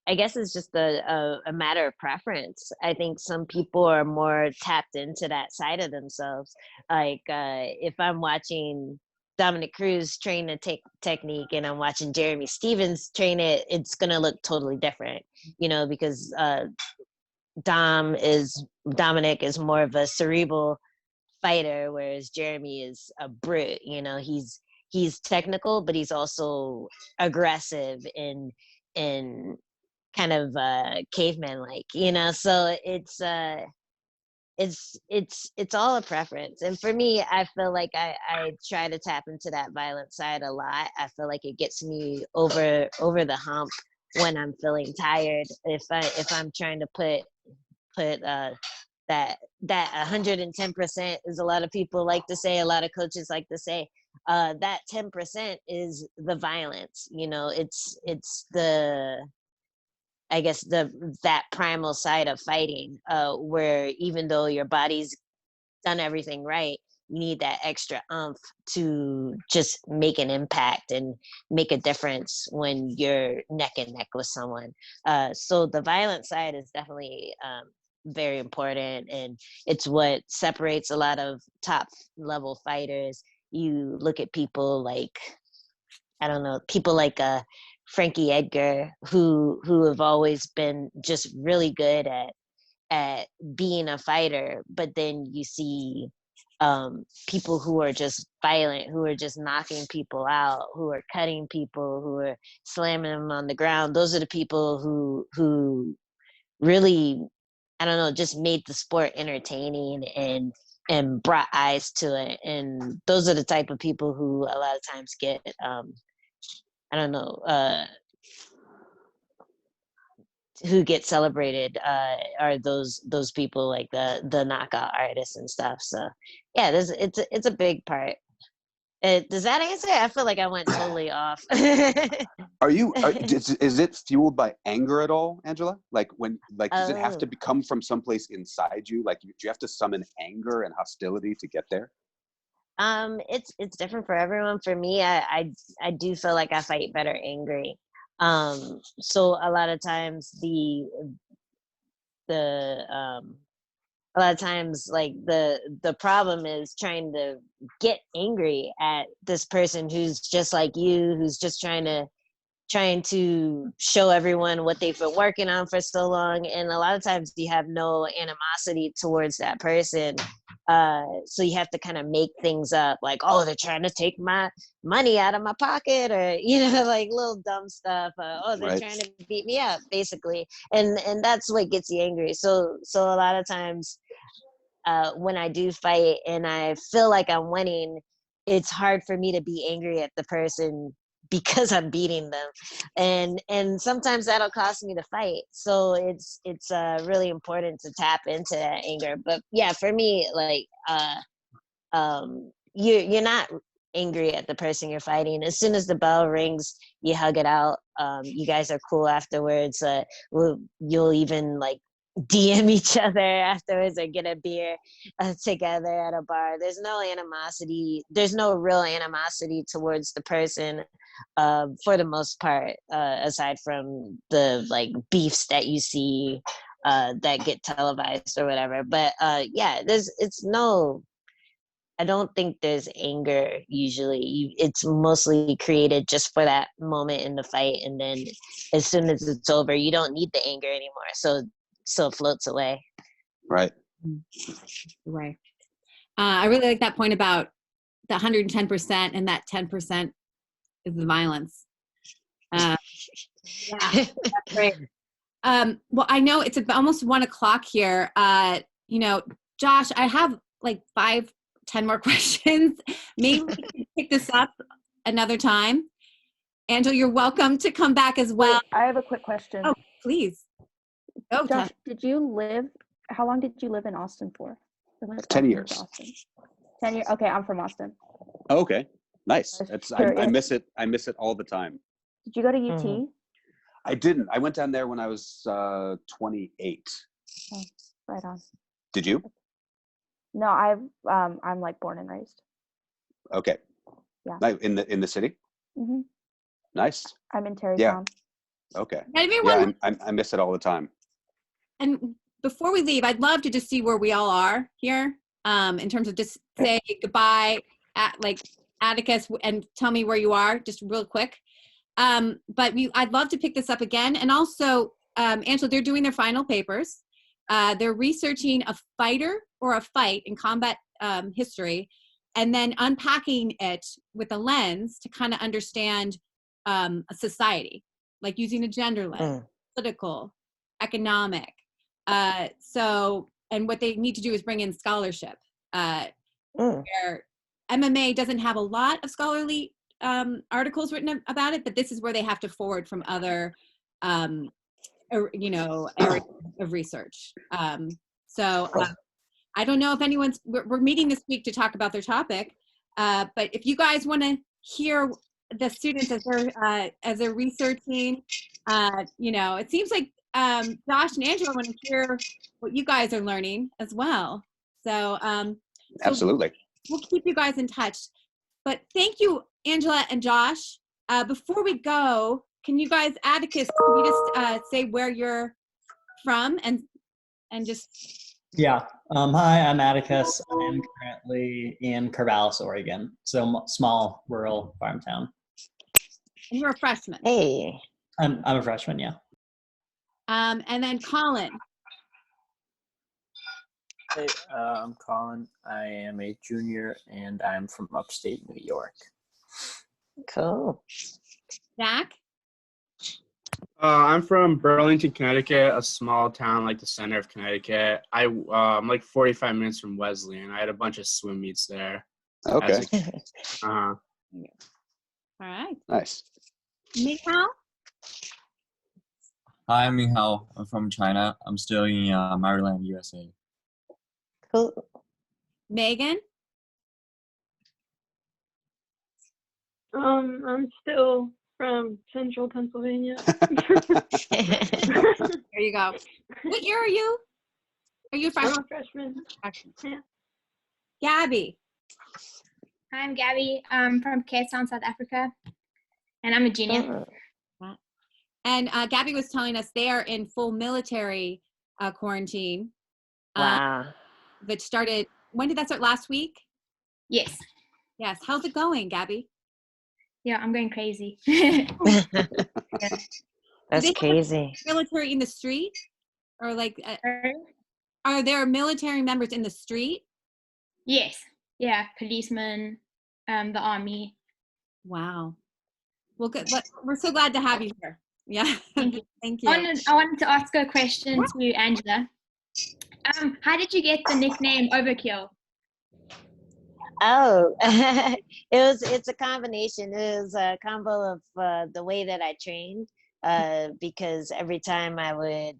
I guess it's just a matter of preference. I think some people are more tapped into that side of themselves. Like if I'm watching Dominic Cruz train a technique and I'm watching Jeremy Stevens train it, it's going to look totally different, because Dominic is more of a cerebral fighter, whereas Jeremy is a brute. He's technical, but he's also aggressive and kind of caveman like, so it's all a preference. And for me, I feel like I try to tap into that violent side a lot. I feel like it gets me over the hump when I'm feeling tired. If I'm trying to put that 110%, is a lot of people like to say, a lot of coaches like to say, that 10% is the violence. It's the, I guess, that primal side of fighting, where even though your body's done everything right, you need that extra oomph to just make an impact and make a difference when you're neck and neck with someone. So the violent side is definitely very important, and it's what separates a lot of top level fighters. You look at people like, I don't know, people like Frankie Edgar, who have always been just really good at being a fighter, but then you see people who are just violent, who are just knocking people out, who are cutting people, who are slamming them on the ground. Those are the people who really, I don't know, just made the sport entertaining and brought eyes to it. And those are the type of people who a lot of times get, I don't know, who get celebrated are those people like the knockout artists and stuff. So yeah, it's a big part. Does that answer? I feel like I went totally off. Is it fueled by anger at all, Angela? Like does it have to come from someplace inside you? Like, do you have to summon anger and hostility to get there? It's different for everyone. For me, I do feel like I fight better angry. So a lot of times a lot of times like the problem is trying to get angry at this person who's just like you, who's just trying to show everyone what they've been working on for so long. And a lot of times you have no animosity towards that person. So you have to kind of make things up, like, oh, they're trying to take my money out of my pocket, or, like little dumb stuff. Oh, they're trying to beat me up, basically. And that's what gets you angry. So a lot of times when I do fight and I feel like I'm winning, it's hard for me to be angry at the person because I'm beating them, and sometimes that'll cost me the fight. So it's really important to tap into that anger. But yeah, for me, like you're not angry at the person you're fighting. As soon as the bell rings, you hug it out. You guys are cool afterwards. You'll even like DM each other afterwards or get a beer together at a bar. There's no animosity. There's no real animosity towards the person for the most part, aside from the like beefs that you see that get televised or whatever. But yeah, I don't think there's anger usually. It's mostly created just for that moment in the fight, and then as soon as it's over, you don't need the anger anymore. So it floats away. Right. Right. I really like that point about the 110% and that 10% is the violence. Yeah, that's great. Well, I know it's almost 1:00 here. Josh, I have like 5-10 more questions. Maybe we can pick this up another time. Angela, you're welcome to come back as well. Wait, I have a quick question. Oh, please. Oh, Josh, how long did you live in Austin for? 10 years. 10 years. Okay, I'm from Austin. Oh, okay, nice. I miss it. I miss it all the time. Did you go to UT? Mm-hmm. I didn't. I went down there when I was 28. Oh, right on. Did you? No, I'm like born and raised. Okay. Yeah. In the city. Mm-hmm. Nice. I'm in Terrytown. Yeah. Okay. Everyone, yeah, I miss it all the time. And before we leave, I'd love to just see where we all are here, in terms of just say goodbye at like Atticus and tell me where you are, just real quick. But I'd love to pick this up again. And also, Angela, they're doing their final papers. They're researching a fighter or a fight in combat history, and then unpacking it with a lens to kind of understand a society, like using a gender lens, political, economic. And what they need to do is bring in scholarship, where MMA doesn't have a lot of scholarly articles written about it, but this is where they have to forward from other, areas of research. I don't know if we're meeting this week to talk about their topic, but if you guys want to hear the students as they're researching, it seems like Josh and Angela want to hear what you guys are learning as well. So absolutely, we'll keep you guys in touch. But thank you, Angela and Josh. Before we go, can you guys, Atticus, can you just say where you're from and just? Yeah. Hi, I'm Atticus. I'm currently in Corvallis, Oregon. So small, rural farm town. And you're a freshman. Hey. I'm a freshman, yeah. And then Colin. Hey, I'm Colin. I am a junior, and I'm from upstate New York. Cool. Zach? I'm from Burlington, Connecticut, a small town like the center of Connecticut. I'm like 45 minutes from Wesleyan. I had a bunch of swim meets there. Okay. All right. Nice. Mihal? Hi, I'm Minghao. I'm from China. I'm still in Maryland, USA. Cool. Megan? I'm still from central Pennsylvania. There you go. What year are you? Are you a freshman? I'm a freshman. Yeah. Gabby? Hi, I'm Gabby. I'm from Cape Town, South Africa, and I'm a junior. And Gabby was telling us they are in full military quarantine. Wow. That started, when did that start? Last week? Yes. Yes. How's it going, Gabby? Yeah, I'm going crazy. That's crazy. Military in the street? Or like, are there military members in the street? Yes. Yeah, policemen, the army. Wow. Well, good. We're so glad to have you here. Yeah. Thank you. Thank you. I wanted to ask a question to Angela. How did you get the nickname Overkill? Oh, it's a combination. It was a combo of the way that I trained, because every time I would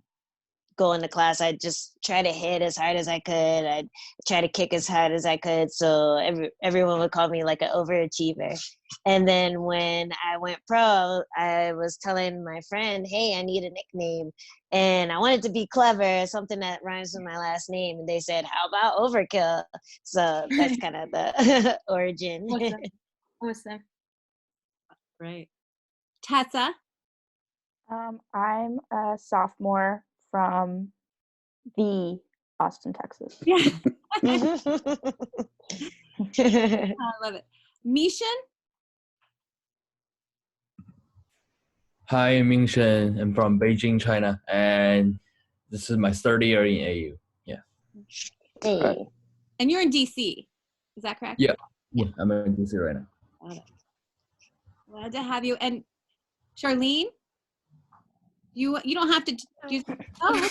go into class, I'd just try to hit as hard as I could. I'd try to kick as hard as I could. So everyone would call me like an overachiever. And then when I went pro, I was telling my friend, hey, I need a nickname. And I wanted to be clever, something that rhymes with my last name. And they said, how about Overkill? So that's kind of the origin. Awesome. Great. Tessa? I'm a sophomore from the Austin, Texas. Yeah. I love it. Mishan? Hi, I'm Mingshen. I'm from Beijing, China, and this is my third year in AU. Yeah. Hey. And you're in DC, is that correct? Yeah. Yeah, I'm in DC right now. Love it. Glad to have you. And Charlene, you don't have to use. Oh.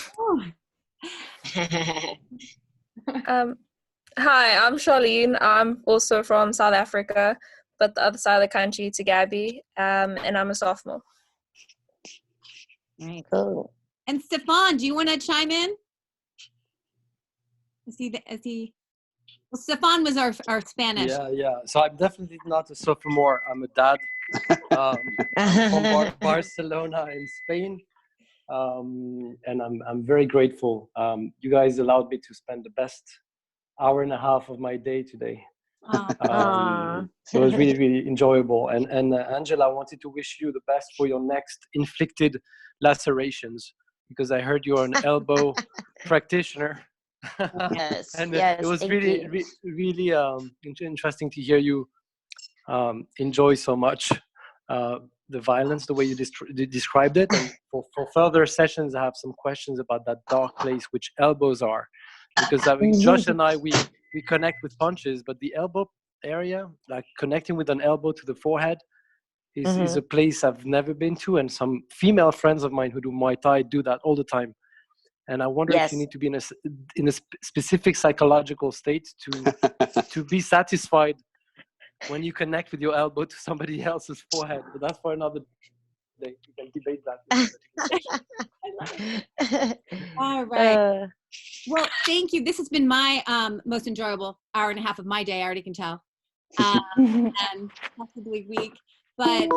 Hi, I'm Charlene. I'm also from South Africa, but the other side of the country to Gabby, and I'm a sophomore. Right. Cool. And Stefan, do you want to chime in? Is he? Well, Stefan was our Spanish. Yeah. So I'm definitely not a sophomore. I'm a dad. I'm from Barcelona in Spain, and I'm very grateful. You guys allowed me to spend the best hour and a half of my day today. So it was really, really enjoyable. And Angela, I wanted to wish you the best for your next inflicted lacerations, because I heard you're an elbow practitioner. Yes. And yes, it was really interesting to hear you enjoy so much the violence, the way you described it. And for further sessions, I have some questions about that dark place which elbows are, because I mean, Josh and I, we connect with punches, but the elbow area, like connecting with an elbow to the forehead, is a place I've never been to, and some female friends of mine who do Muay Thai do that all the time. And I wonder if you need to be in a specific psychological state to be satisfied when you connect with your elbow to somebody else's forehead. But that's for another day. We can debate that. All right. Well, thank you. This has been my most enjoyable hour and a half of my day. I already can tell. And possibly week. But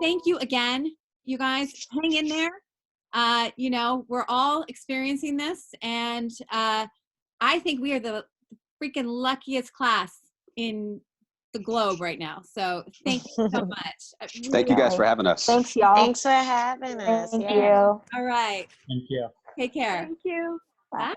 thank you again, you guys. Hang in there. We're all experiencing this, and I think we are the freaking luckiest class in the globe right now. So thank you so much. Thank you guys for having us. Thanks, y'all. Thanks for having us. Thank yeah. you. All right. Thank you. Take care. Thank you. Bye.